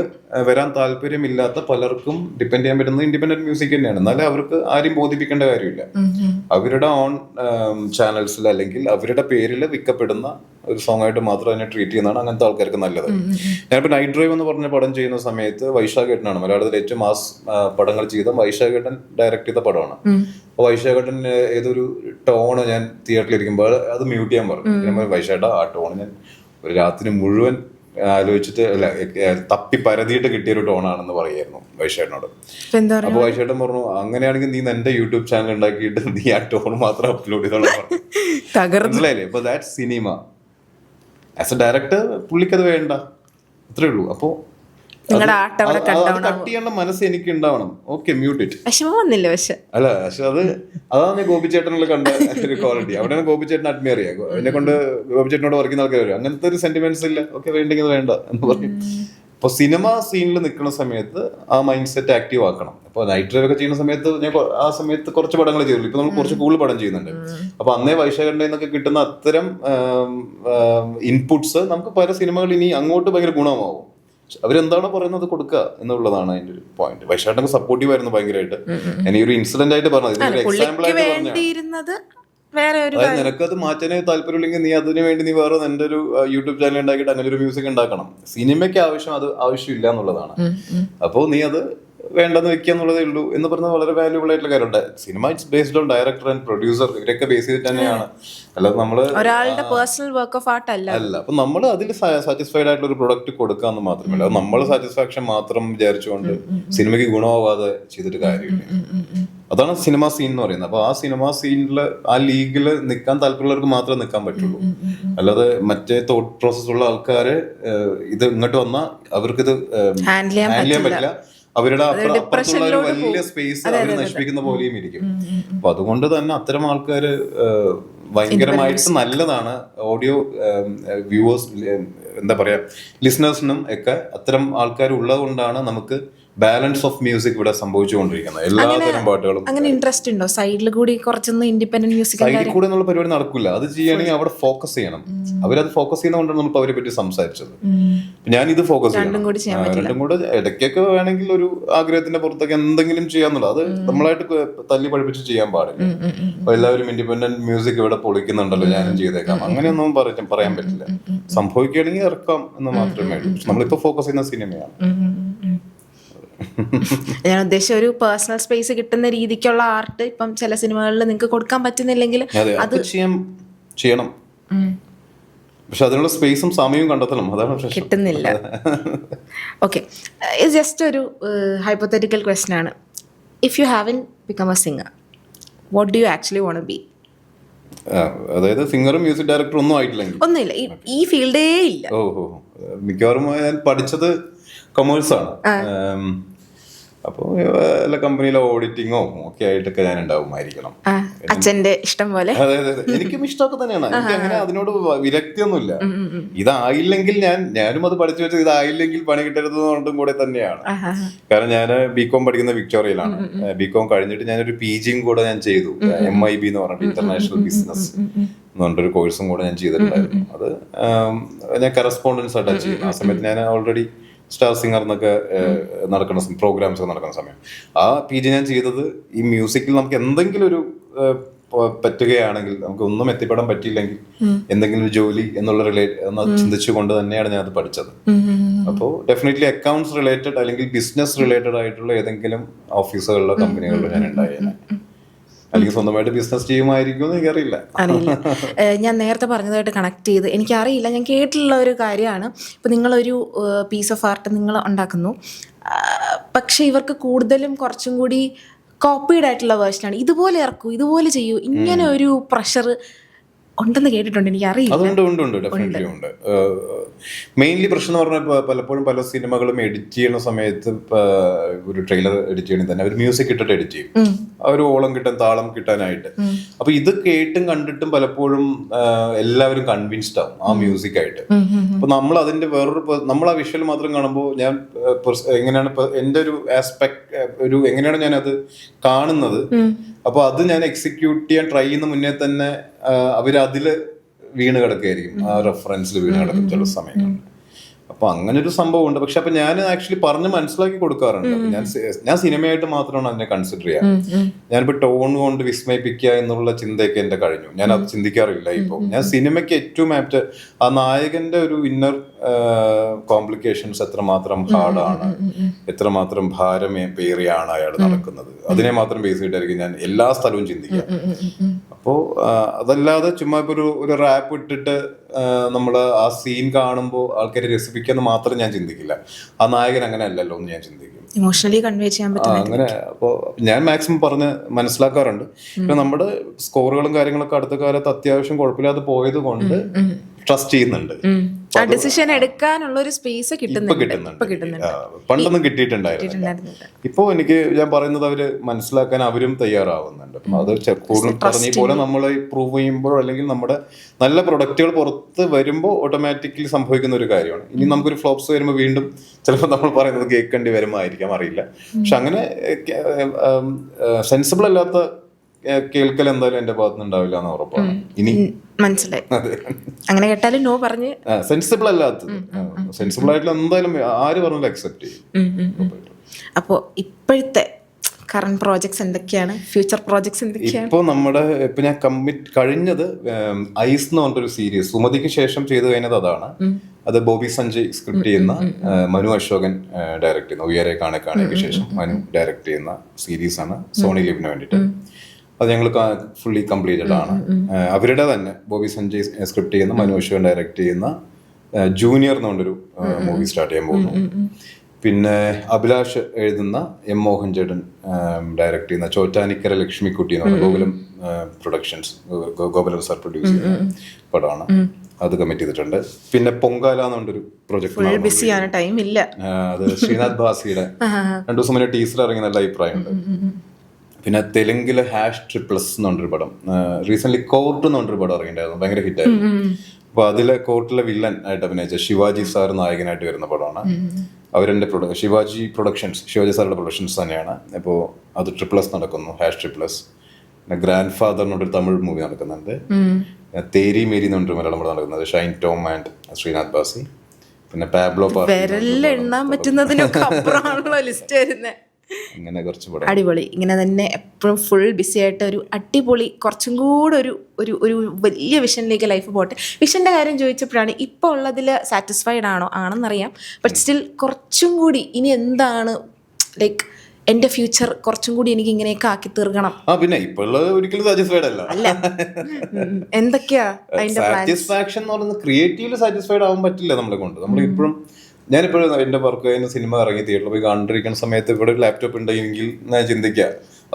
വരാൻ താല്പര്യമില്ലാത്ത പലർക്കും ഡിപ്പെൻഡ് ചെയ്യാൻ പറ്റുന്നത് ഇൻഡിപെൻഡന്റ് മ്യൂസിക് തന്നെയാണ്. എന്നാലും അവർക്ക് ആരും ബോധിപ്പിക്കേണ്ട കാര്യമില്ല. അവരുടെ ഓൺ ചാനൽസിൽ അല്ലെങ്കിൽ അവരുടെ പേരിൽ വിൽക്കപ്പെടുന്ന ഒരു സോങ് ആയിട്ട് മാത്രം അതിനെ ട്രീറ്റ് ചെയ്യുന്നതാണ് അങ്ങനത്തെ ആൾക്കാർക്ക് നല്ലത്. ഞാനിപ്പോൾ നൈറ്റ് ഡ്രൈവ് എന്ന് പറഞ്ഞ പടം ചെയ്യുന്ന സമയത്ത് വൈശാഖേട്ടനാണ് മലയാളത്തിൽ ഏറ്റവും മാസ് പടങ്ങൾ ചെയ്ത വൈശാഖേട്ടൻ ഡയറക്ട് ചെയ്ത പടമാണ്. അപ്പോൾ വൈശാഖേട്ടൻ ഏതൊരു ടോണ് ഞാൻ തിയേറ്ററിൽ ഇരിക്കുമ്പോൾ അത് മ്യൂട്ട് ചെയ്യാൻ പറഞ്ഞു. ഞാൻ വൈശാഖേട്ട ആ ടോണ് ഞാൻ ഒരു രാത്രി മുഴുവൻ ആലോചിച്ചിട്ട് അല്ല തപ്പി പരതിയിട്ട് കിട്ടിയൊരു ടോണാണെന്ന് പറയായിരുന്നു വൈശേട്ടനോട്. അപ്പൊ വൈശേട്ടൻ പറഞ്ഞു, അങ്ങനെയാണെങ്കിൽ നീ എന്റെ യൂട്യൂബ് ചാനൽ ഉണ്ടാക്കിയിട്ട് നീ ആ ടോൺ മാത്രം അപ്ലോഡ് ചെയ്തോളാം പറഞ്ഞു. മനസ്സിലായില്ലേ? അപ്പൊ that cinema. As a director പുള്ളിക്കത് വേണ്ട, അത്രേ ഉള്ളൂ. അപ്പൊ കട്ട് ചെയ്യേണ്ട മനസ്സ് എനിക്ക് ഉണ്ടാവണം. Okay, mute it. അല്ല പക്ഷെ അതാണ് ഗോപിച്ചേട്ടനിൽ കണ്ട ഒരു ക്വാളിറ്റി. അവിടെയാണ് ഗോപിച്ചേട്ടൻ അഡ്മയർ ചെയ്യുക. എന്നെ കൊണ്ട് ഗോപിച്ചേട്ടനോട് വർക്കുന്ന ആൾക്കാർ വരും. അങ്ങനത്തെ ഒരു സെന്റിമെന്റ്സ് ഇല്ല, ഓക്കെ വേണ്ടെങ്കിൽ വേണ്ട എന്ന് പറയും. അപ്പൊ സിനിമ സീനിൽ നിൽക്കുന്ന സമയത്ത് ആ മൈൻഡ് സെറ്റ് ആക്റ്റീവ് ആക്കണം. അപ്പൊ നൈറ്റ് ഡ്രൈവ് ഒക്കെ ചെയ്യുന്ന സമയത്ത് ഞാൻ ആ സമയത്ത് കുറച്ച് പടങ്ങൾ ചെയ്തുള്ളൂ. ഇപ്പൊ നമ്മൾ കുറച്ച് കൂടുതൽ പടം ചെയ്യുന്നുണ്ട്. അപ്പൊ അന്നേ വൈശാഖന്റെ നിന്നൊക്കെ കിട്ടുന്ന അത്തരം ഇൻപുട്സ് നമുക്ക് പല സിനിമകൾ ഇനി അങ്ങോട്ട് ഭയങ്കര ഗുണമാവും. അവരെന്താണോ പറയുന്നത് കൊടുക്കുക എന്നുള്ളതാണ് അതിന്റെ ഒരു പോയിന്റ്. വൈശാഖ് സപ്പോർട്ടീവ് ആയിരുന്നു ഭയങ്കരമായിട്ട്. ഞാൻ ഈ ഒരു ഇൻസിഡന്റ് ആയിട്ട് പറഞ്ഞത്, ഇതിനൊരു എക്സാമ്പിൾ ആയിട്ട് പറഞ്ഞു. അതായത് നിനക്കത് മാറ്റാനേ താല്പര്യമില്ലെങ്കിൽ നീ അതിനു വേണ്ടി നീ വേറെ എന്റെ ഒരു യൂട്യൂബ് ചാനൽ ഉണ്ടാക്കിയിട്ട് അങ്ങനെ ഒരു മ്യൂസിക് ഉണ്ടാക്കണം. സിനിമയ്ക്ക് ആവശ്യമില്ല എന്നുള്ളതാണ്. അപ്പോൾ നീ അത് വേണ്ടെന്ന് വെക്കുക എന്നുള്ളതേ ഉള്ളൂ എന്ന് പറഞ്ഞത് വളരെ വാല്യൂബിൾ ആയിട്ടുള്ള കാര്യമുണ്ട്. Cinema it's based on director and producer, ഇവരൊക്കെ ബേസ് ചെയ്തിട്ട് തന്നെയാണ്. അല്ലാതെ നമ്മള് ഒരാളുടെ പേഴ്സണൽ വർക്ക് ഓഫ് ആർട്ട് അല്ല. അപ്പൊ നമ്മൾ അതിൽ സാറ്റിസ്ഫൈഡ് ആയിട്ടുള്ള ഒരു പ്രൊഡക്റ്റ് കൊടുക്കാന്ന് മാത്രമല്ല, അത് നമ്മൾ സാറ്റിസ്ഫാക്ഷൻ മാത്രം വിചാരിച്ചുകൊണ്ട് സിനിമയ്ക്ക് ഗുണമാവാതെ ചെയ്തിട്ട് കാര്യമില്ല. അതാണ് സിനിമ സീൻ എന്ന് പറയുന്നത്. അപ്പൊ ആ സിനിമ സീനിൽ ആ ലീഗിൽ നിൽക്കാൻ താല്പര്യമുള്ളവർക്ക് മാത്രമേ നിൽക്കാൻ പറ്റുള്ളൂ. അല്ലാതെ മറ്റേ തോട്ട് പ്രോസസ് ഉള്ള ആൾക്കാര് ഇത് ഇങ്ങോട്ട് വന്നാൽ അവർക്കിത് ഹാൻഡിൽ ചെയ്യാൻ പറ്റില്ല. അവരുടെ അപ്പുറത്തുള്ള ഒരു വലിയ സ്പേസ് അവർ നശിപ്പിക്കുന്ന പോലെയും ഇരിക്കും. അപ്പൊ അതുകൊണ്ട് തന്നെ അത്തരം ആൾക്കാര് ഭയങ്കരമായിട്ട് നല്ലതാണ്. ഓഡിയോ വ്യൂവേഴ്സ്, എന്താ പറയാ, ലിസണേഴ്സിനും ഒക്കെ അത്തരം ആൾക്കാർ ഉള്ളത് കൊണ്ടാണ് നമുക്ക് ബാലൻസ് ഓഫ് മ്യൂസിക് ഇവിടെ സംഭവിച്ചുകൊണ്ടിരിക്കുന്നത്. എല്ലാത്തരം പാട്ടുകളും. അങ്ങനെ ഇൻട്രസ്റ്റ് ഉണ്ടോ സൈഡിൽ കൂടി കുറച്ചൊന്ന് ഇൻഡിപെൻഡന്റ് മ്യൂസിക്? സൈഡിൽ കൂടെ എന്നുള്ള പരിപാടി നടക്കില്ല. അത് ചെയ്യണമെങ്കിൽ അവിടെ ഫോക്കസ് ചെയ്യണം. അവരത് ഫോക്കസ് ചെയ്യുന്നതുകൊണ്ടാണ് നമ്മൾ അവരെ പറ്റി സംസാരിച്ചത്. ഞാൻ ഇത് ഫോക്കസ് ചെയ്യണം. രണ്ടും കൂടെ ഇടയ്ക്കൊക്കെ വേണമെങ്കിൽ ഒരു ആഗ്രഹത്തിന്റെ പുറത്തൊക്കെ എന്തെങ്കിലും ചെയ്യാന്നുള്ളത്, അത് നമ്മളായിട്ട് തല്ലി പഠിപ്പിച്ച് ചെയ്യാൻ പാടില്ല. അപ്പൊ എല്ലാവരും ഇൻഡിപെൻഡന്റ് മ്യൂസിക് ഇവിടെ പൊളിക്കുന്നുണ്ടല്ലോ, ഞാനും ചെയ്തേക്കാം, അങ്ങനെയൊന്നും പറയാൻ പറ്റില്ല. സംഭവിക്കുകയാണെങ്കിൽ ഇറക്കാം എന്ന് മാത്രമേ ഉള്ളൂ. നമ്മളിപ്പോ ഫോക്കസ് ചെയ്യുന്ന സിനിമയാണ്. ഞാൻ ഉദ്ദേശിച്ച ഒരു പേഴ്സണൽ സ്പേസ് കിട്ടുന്ന രീതിക്കുള്ള ആർട്ട് ഇപ്പം ചില സിനിമകളിൽ നിങ്ങൾക്ക് കൊടുക്കാൻ പറ്റുന്നില്ലെങ്കിൽ അത് ചെയ്യണം. പക്ഷെ അതിനുള്ള സ്പേസും സമയവും കണ്ടെത്തണം, അതാണ് പ്രശ്നം. കിട്ടുന്നില്ല. ഓക്കെ, ഇത് ജസ്റ്റ് ഒരു ഹൈപ്പോത്തറ്റിക്കൽ ക്വസ്റ്റ്യൻ ആണ്. If you haven't become a singer, what do you actually want to be? അതായത് സിംഗറും മ്യൂസിക് ഡയറക്ടറും ഒന്നും ആയിട്ടില്ലെങ്കിൽ ഒന്നുമില്ല, ഈ ഫീൽഡേ ഇല്ല. ഓഹോ, മിക്കവാറും ഞാൻ പഠിച്ചത് കൊമേഴ്സാണ്. അപ്പോൾ എല്ലാ കമ്പനിയിലെ ഓഡിറ്റിങ്ങോ ഒക്കെ ആയിട്ടൊക്കെ ഞാൻ ഉണ്ടാവുമായിരിക്കണം. അച്ഛന്റെ ഇഷ്ടം പോലെ. അതെ അതെ, എനിക്കും ഇഷ്ടമൊക്കെ തന്നെയാണ്. എനിക്ക് അങ്ങനെ അതിനോട് വിരക്തിയൊന്നുമില്ല. ഇതായില്ലെങ്കിൽ ഞാനും അത് പഠിച്ചു വെച്ചത് ഇതായില്ലെങ്കിൽ പണി കിട്ടരുത് എന്നുകൊണ്ടും കൂടെ തന്നെയാണ്. കാരണം ഞാൻ ബികോം പഠിക്കുന്ന വിക്ടോറിയയിലാണ്. ബികോം കഴിഞ്ഞിട്ട് ഞാനൊരു PGയും കൂടെ ഞാൻ ചെയ്തു. MIB എന്ന് പറഞ്ഞിട്ട് ഇന്റർനാഷണൽ ബിസിനസ് എന്ന് പറഞ്ഞിട്ടൊരു കോഴ്സും കൂടെ ഞാൻ ചെയ്തിട്ടുണ്ടായിരുന്നു. അത് ഞാൻ കറസ്പോണ്ടൻസ് ആയിട്ടാണ് ചെയ്യുന്നത്. ആ സമയത്ത് ഞാൻ ഓൾറെഡി സ്റ്റാർ സിംഗർ എന്നൊക്കെ നടക്കുന്ന പ്രോഗ്രാംസ് ഒക്കെ നടക്കുന്ന സമയം ആ PG ഞാൻ ചെയ്തത് ഈ മ്യൂസിക്കിൽ നമുക്ക് എന്തെങ്കിലും ഒരു പറ്റുകയാണെങ്കിൽ, നമുക്ക് ഒന്നും എത്തിപ്പെടാൻ പറ്റിയില്ലെങ്കിൽ എന്തെങ്കിലും ഒരു ജോലി എന്നുള്ള ചിന്തിച്ചുകൊണ്ട് തന്നെയാണ് ഞാൻ അത് പഠിച്ചത്. അപ്പോൾ ഡെഫിനറ്റ്ലി അക്കൗണ്ട്സ് റിലേറ്റഡ് അല്ലെങ്കിൽ ബിസിനസ് റിലേറ്റഡ് ആയിട്ടുള്ള ഏതെങ്കിലും ഓഫീസുകളിലോ കമ്പനികളിലോ ഞാൻ ഉണ്ടായേനെ. അല്ലെങ്കിൽ സ്വന്തമായിട്ട് ബിസിനസ് ചെയ്യുമായിരിക്കും എന്ന് എനിക്കറിയില്ല. അറിയില്ല. ഞാൻ നേരത്തെ പറഞ്ഞതായിട്ട് കണക്ട് ചെയ്ത് എനിക്കറിയില്ല, ഞാൻ കേട്ടിട്ടുള്ള ഒരു കാര്യമാണ്. ഇപ്പം നിങ്ങളൊരു പീസ് ഓഫ് ആർട്ട് നിങ്ങൾ ഉണ്ടാക്കുന്നു, പക്ഷെ ഇവർക്ക് കൂടുതലും കുറച്ചും കൂടി കോപ്പീഡ് ആയിട്ടുള്ള വേർഷനാണ്. ഇതുപോലെ ഇറക്കൂ, ഇതുപോലെ ചെയ്യൂ, ഇങ്ങനെ ഒരു പ്രഷർ ഉണ്ടെന്ന് കേട്ടിട്ടുണ്ട്. എനിക്ക് അറിയില്ല. അതുണ്ട്, ഡെഫിനറ്റ്ലി ഉണ്ട്. മെയിൻലി പ്രശ്നം എന്ന് പറഞ്ഞാൽ പലപ്പോഴും പല സിനിമകളും എഡിറ്റ് ചെയ്യുന്ന സമയത്ത് ഒരു ട്രെയിലർ എഡിറ്റ് ചെയ്യണമെങ്കിൽ തന്നെ അവർ മ്യൂസിക് ഇട്ടിട്ട് എഡിറ്റ് ചെയ്യും, ഒരു ഓളം കിട്ടാൻ, താളം കിട്ടാനായിട്ട്. അപ്പൊ ഇത് കേട്ടും കണ്ടിട്ടും പലപ്പോഴും എല്ലാവരും കൺവിൻസ്ഡ് ആവും ആ മ്യൂസിക് ആയിട്ട്. അപ്പൊ നമ്മൾ അതിന്റെ നമ്മൾ ആ വിഷ്വൽ മാത്രം കാണുമ്പോൾ ഞാൻ എങ്ങനെയാണ് എന്റെ ഒരു ആസ്പെക്ട് എങ്ങനെയാണ് ഞാൻ അത് കാണുന്നത്, അപ്പൊ അത് ഞാൻ എക്സിക്യൂട്ട് ചെയ്യാൻ ട്രൈ ചെയ്യുന്ന മുന്നേ തന്നെ അവരതില് വീണ് കിടക്കുകയായിരിക്കും, ആ റെഫറൻസിൽ വീണ് കിടക്കും ചില സമയങ്ങളിൽ. അപ്പൊ അങ്ങനെ ഒരു സംഭവം ഉണ്ട്. പക്ഷെ അപ്പൊ ഞാൻ ആക്ച്വലി പറഞ്ഞ് മനസ്സിലാക്കി കൊടുക്കാറുണ്ട്. ഞാൻ സിനിമയായിട്ട് മാത്രമാണ് അതിനെ കൺസിഡർ ചെയ്യാം. ഞാനിപ്പോ ടോൺ കൊണ്ട് വിസ്മയിപ്പിക്കുക എന്നുള്ള ചിന്തയൊക്കെ എന്റെ കഴിഞ്ഞു. ഞാൻ അത് ചിന്തിക്കാറില്ല ഇപ്പൊ. ഞാൻ സിനിമയ്ക്ക് ഏറ്റവും ആപ്റ്റ് ആ നായകന്റെ ഒരു ഇന്നർ കോംപ്ലിക്കേഷൻസ് എത്രമാത്രം ഹാർഡാണ്, എത്രമാത്രം പേറിയാണ് അയാൾ നടക്കുന്നത്, അതിനെ മാത്രം ബേസ് ചെയ്തിട്ടായിരിക്കും ഞാൻ എല്ലാ സ്ഥലവും ചിന്തിക്കുക. അപ്പോ അതല്ലാതെ ചുമ്മാ ഇപ്പൊ ഒരു റാപ്പ് ഇട്ടിട്ട് നമ്മള് ആ സീൻ കാണുമ്പോൾ ആൾക്കാരെ രസിപ്പിക്കാന്ന് മാത്രം ഞാൻ ചിന്തിക്കില്ല. ആ നായകൻ അങ്ങനെ അല്ലല്ലോ എന്ന് ഞാൻ ചിന്തിക്കും. ഇമോഷണലി കൺവേ ചെയ്യാൻ പറ്റും അങ്ങനെ. അപ്പോൾ ഞാൻ മാക്സിമം പറഞ്ഞ് മനസ്സിലാക്കാറുണ്ട്. ഇപ്പൊ നമ്മുടെ സ്കോറുകളും കാര്യങ്ങളൊക്കെ അടുത്ത കാലത്ത് അത്യാവശ്യം കുഴപ്പമില്ലാതെ പോയത് കൊണ്ട് ട്രസ്റ്റ് ചെയ്യുന്നുണ്ട്. ഡിസിഷൻ എടുക്കാനുള്ള ഒരു സ്പേസ് കിട്ടുന്നുണ്ട്. പണ്ടൊന്നും കിട്ടിയിട്ടുണ്ടായിരുന്നില്ല. ഇപ്പോ ഞാൻ പറയുന്നത് അവര് മനസ്സിലാക്കാൻ അവരും തയ്യാറാവുന്നുണ്ട്. അത് കൂടുതൽ പറഞ്ഞ പോലെ നമ്മൾ പ്രൂവ് ചെയ്യുമ്പോൾ അല്ലെങ്കിൽ നമ്മുടെ നല്ല പ്രൊഡക്റ്റുകൾ പുറത്ത് വരുമ്പോൾ ഓട്ടോമാറ്റിക്കലി സംഭവിക്കുന്ന ഒരു കാര്യമാണ്. ഇനി നമുക്കൊരു ഫ്ലോപ്സ് വരുമ്പോൾ വീണ്ടും ചിലപ്പോൾ നമ്മൾ പറയുന്നത് കേൾക്കേണ്ടി വരുമായിരിക്കാം, അറിയില്ല. പക്ഷെ അങ്ങനെ സെൻസിബിൾ അല്ലാത്ത കേൾക്കൽ എന്തായാലും എന്റെ ഭാഗത്തുനിന്ന് ഉണ്ടാവില്ല എന്ന് ഉറപ്പാണ്. ഇനി മനസ്സിലായി. അങ്ങനെ കേട്ടാലും നോ പറഞ്ഞ് സെൻസിബിൾ അല്ലാത്തത് സെൻസിബിൾ ആയിട്ടുള്ള എന്തായാലും ആര് പറഞ്ഞാലും അക്സെപ്റ്റ് ചെയ്യും. അപ്പോ ഇപ്പോഴത്തെ കറന്റ് പ്രോജക്ട്സ് എന്തൊക്കെയാണ്, ഫ്യൂച്ചർ പ്രോജക്ട്സ് എന്തൊക്കെയാണ്? ഇപ്പൊ ഞാൻ കഴിഞ്ഞത് ഐസ് എന്ന് പറഞ്ഞൊരു സീരീസ് സുമതിക്ക് ശേഷം ചെയ്തു കഴിഞ്ഞത് അതാണ്. അത് ബോബി സഞ്ജയ് സ്ക്രിപ്റ്റ് ചെയ്യുന്ന, മനു അശോകൻ ഡയറക്ട് ചെയ്യുന്ന, ഉയരെ കാണേക്ക് ശേഷം മനു ഡയറക്ട് ചെയ്യുന്ന സീരീസ് ആണ് സോണി ലിവിന് വേണ്ടിയിട്ട്. അത് ഞങ്ങൾ ഫുള്ളി കംപ്ലീറ്റഡ് ആണ്. അവരുടെ തന്നെ ബോബി സഞ്ജയ് സ്ക്രിപ്റ്റ് ചെയ്യുന്ന, മനു അശോകൻ ഡയറക്ട് ചെയ്യുന്ന ജൂനിയർ എന്ന് പറഞ്ഞൊരു മൂവി സ്റ്റാർട്ട് ചെയ്യാൻ പോകുന്നു. പിന്നെ അഭിലാഷ് എഴുതുന്ന, M. മോഹൻ ചേട്ടൻ ഡയറക്ട് ചെയ്യുന്ന ചോറ്റാനിക്കര ലക്ഷ്മിക്കുട്ടി എന്ന് പറഞ്ഞ Gokulam productions, Gokulam sir produce ചെയ്യുന്ന പടമാണ്. അത് കമ്മിറ്റ് ചെയ്തിട്ടുണ്ട്. പിന്നെ പൊങ്കാല എന്ന് പറഞ്ഞൊരു പ്രൊജക്ട്, അത് ശ്രീനാഥ് ബാസിയുടെ 2 ദിവസം മുന്നേ ടീസർ ഇറങ്ങി, നല്ല അഭിപ്രായമുണ്ട്. പിന്നെ തെലുങ്കിലെ #++ എന്ന് പറഞ്ഞൊരു പടം, റീസെന്റ് കോർട്ട് എന്ന് പറഞ്ഞൊരു പടം ഇറങ്ങിയിട്ടുണ്ടായിരുന്നു, ഭയങ്കര ഹിറ്റായിരുന്നു. അപ്പൊ അതിലെ കോർട്ടിലെ വില്ലൻ ആയിട്ട് അഭിനയിച്ച ശിവാജി സാർ നായകനായിട്ട് വരുന്ന പടമാണ്. അവരെന്റെ ശിവാജി സാറുടെ പ്രൊഡക്ഷൻസ് തന്നെയാണ്. അപ്പോൾ അത് #+ നടക്കുന്നു, #+. പിന്നെ ഗ്രാൻഡ് ഫാദർ എന്നൊരു തമിഴ് മൂവി നടക്കുന്നുണ്ട്. തേരി മേരി എന്ന് പറഞ്ഞൊരു മലയാളം പടം നടക്കുന്നത്, ഷൈൻ ടോം ആൻഡ് ശ്രീനാഥ് ബാസി. പിന്നെ പാബ്ലോ എണ്ണാൻ പറ്റുന്നതിനൊക്കെ അപ്പുറമാണല്ലോ ലിസ്റ്റ് വരുന്നത്. ഇങ്ങനെ കുറച്ച് അടിപൊളി. ഇങ്ങനെ തന്നെ എപ്പോഴും ഫുൾ ബിസി ആയിട്ട് ഒരു അടിപൊളി, കുറച്ചും കൂടെ ഒരു വലിയ വിഷനിലേക്ക് ലൈഫ് പോട്ടെ. വിഷന്റെ കാര്യം ചോദിച്ചപ്പോഴാണ് ഇപ്പോൾ ഉള്ളതിൽ സാറ്റിസ്ഫൈഡ് ആണെന്നറിയാം. ബട്ട് സ്റ്റിൽ കുറച്ചും കൂടി ഇനി എന്താണ്, ലൈക്ക് എന്റെ ഫ്യൂച്ചർ കുറച്ചും കൂടി എനിക്ക് ഇങ്ങനെയൊക്കെ ആക്കി തീർക്കണം. പിന്നെ ഇപ്പോൾ ഒരിക്കലും സാറ്റിസ്ഫൈഡ് അല്ല. എന്തൊക്കെയാ അതിന്റെ സാറ്റിസ്ഫാക്ഷൻ എന്ന് പറയുന്നത്? ക്രിയേറ്റീവ്ലി സാറ്റിസ്ഫൈഡ് ആവാൻ പറ്റില്ല നമ്മളെ കൊണ്ട്. നമ്മളിപ്പോഴും ഞാനിപ്പോഴും എൻ്റെ വർക്ക് കഴിഞ്ഞ സിനിമ ഇറങ്ങി തിയേറ്ററിൽ പോയി കണ്ടിരിക്കുന്ന സമയത്ത് ഇവിടെ ഒരു ലാപ്ടോപ്പ് ഉണ്ടെങ്കിൽ ഞാൻ ചിന്തിക്കുക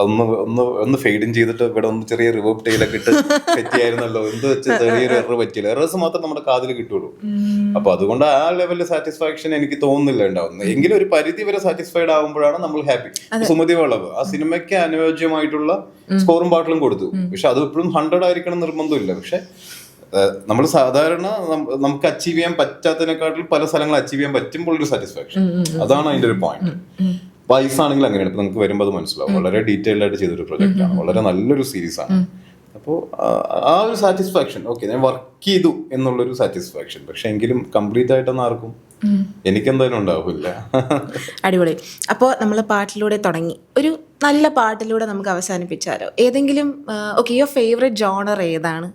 ഒന്ന് ഫെയ്ഡിങ് ചെയ്തിട്ട് ഇവിടെ ഒന്ന് ചെറിയ റിവേർബ് ടൈലൊക്കെ ഇട്ട് പറ്റിയായിരുന്നല്ലോ, എന്ത് വെച്ച് ചെറിയൊരു എറർ പറ്റിയില്ല. എറേഴ്സ് മാത്രം നമ്മുടെ കാതിൽ കിട്ടുള്ളൂ. അപ്പൊ അതുകൊണ്ട് ആ ലെവലിൽ സാറ്റിസ്ഫാക്ഷൻ എനിക്ക് തോന്നുന്നില്ല ഉണ്ടാവുന്നത്. എങ്കിലും ഒരു പരിധി വരെ സാറ്റിസ്ഫൈഡ് ആകുമ്പോഴാണ് നമ്മൾ ഹാപ്പി. സുമതി വളവ് ആ സിനിമയ്ക്ക് അനുയോജ്യമായിട്ടുള്ള സ്കോറും പാട്ടിലും കൊടുത്തു. പക്ഷെ അത് എപ്പോഴും 100 ആയിരിക്കണം നിർബന്ധമില്ല. പക്ഷെ നമ്മൾ സാധാരണ നമുക്ക് അച്ചീവ് ചെയ്യാൻ പറ്റാത്തതിനെക്കാട്ടിൽ പല സ്ഥലങ്ങൾ അച്ചീവ് ചെയ്യാൻ പറ്റുമ്പോൾ ഒരു സാറ്റിസ്ഫാക്ഷൻ, അതാണ് അതിന്റെ ഒരു പോയിന്റ്. വയസ്സാണെങ്കിൽ അങ്ങനെയാണ്. ഇപ്പൊ നമുക്ക് വരുമ്പോൾ അത് മനസ്സിലാവും. വളരെ ഡീറ്റെയിൽഡ് ആയിട്ട് ചെയ്തൊരു പ്രൊജക്റ്റ് ആണ്, വളരെ നല്ലൊരു സീരീസ് ആണ്. അപ്പോൾ ആ ഒരു സാറ്റിസ്ഫാക്ഷൻ, ഓക്കെ ഞാൻ വർക്ക് ചെയ്തു എന്നുള്ളൊരു സാറ്റിസ്ഫാക്ഷൻ. പക്ഷെ എങ്കിലും കംപ്ലീറ്റ് ആയിട്ടൊന്നും ആർക്കും എനിക്കെന്തായാലും ഉണ്ടാവില്ല. അടിപൊളി. അപ്പോൾ നമ്മൾ പാട്ടിലൂടെ തുടങ്ങി, ഒരു നല്ല പാട്ടിലൂടെ നമുക്ക് അവസാനിപ്പിച്ചാലോ? ഏതെങ്കിലും ഓക്കെ, യുവർ ഫേവറേറ്റ് ജോണർ ഏതാണ്?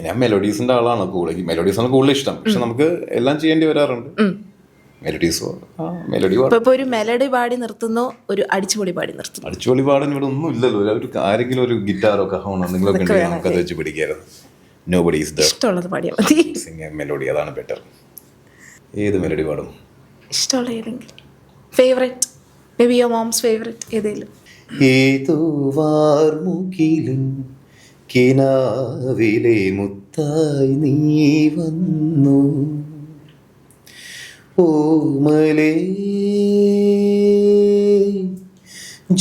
ഞാൻ മെലോഡീസിന്റെ ആളാണ് കൂടുതൽ. മെലോഡീസാണ് കൂടുതൽ ഇഷ്ടം. പക്ഷെ നമുക്ക് എല്ലാം ചെയ്യേണ്ടി വരാറുണ്ട്. മെലോഡീസോ മെലോഡി ഒരു മെലഡി പാടി നിർത്തുന്നോ, ഒരു അടിച്ചുപൊളി പാടി നിർത്തുന്നു? അടിച്ചുപൊളി പാടാൻ ഇവിടെ ഒന്നും ഇല്ലല്ലോ. ആരെങ്കിലും ഒരു ഗിറ്റാറോ കഹോണോ എന്തെങ്കിലുമൊക്കെ ഉണ്ടെങ്കിൽ നമുക്കത് വെച്ച് പിടിക്കായിരുന്നു. Nobody is there. ഇഷ്ടമുള്ളത് പാടിയാൽ മതി. സിംഗ് മെലോഡി, അതാണ് ബെറ്റർ. ഏത് മെലോഡി പാടും? ഇഷ്ടമുള്ള ഏതെങ്കിലും favourite, may be your moms favourite ഏതെങ്കിലും. ഏതോ വാർമുകിലും കിനാവിലെ മുത്തായി നീ വന്നു, ഓമലേ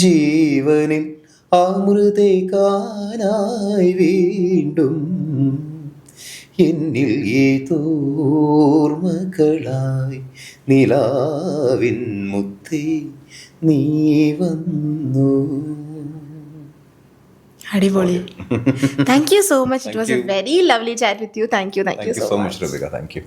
ജീവനിൽ അമൃതേകാനായി വീണ്ടും എന്നിൽ ഏതോർമകളായി നിലാവിൻ മുത്തേ നീ വന്നു. അടിപൊളി. Thank you so much. It was A very lovely chat with you. Thank you so much, Rabika. Thank you.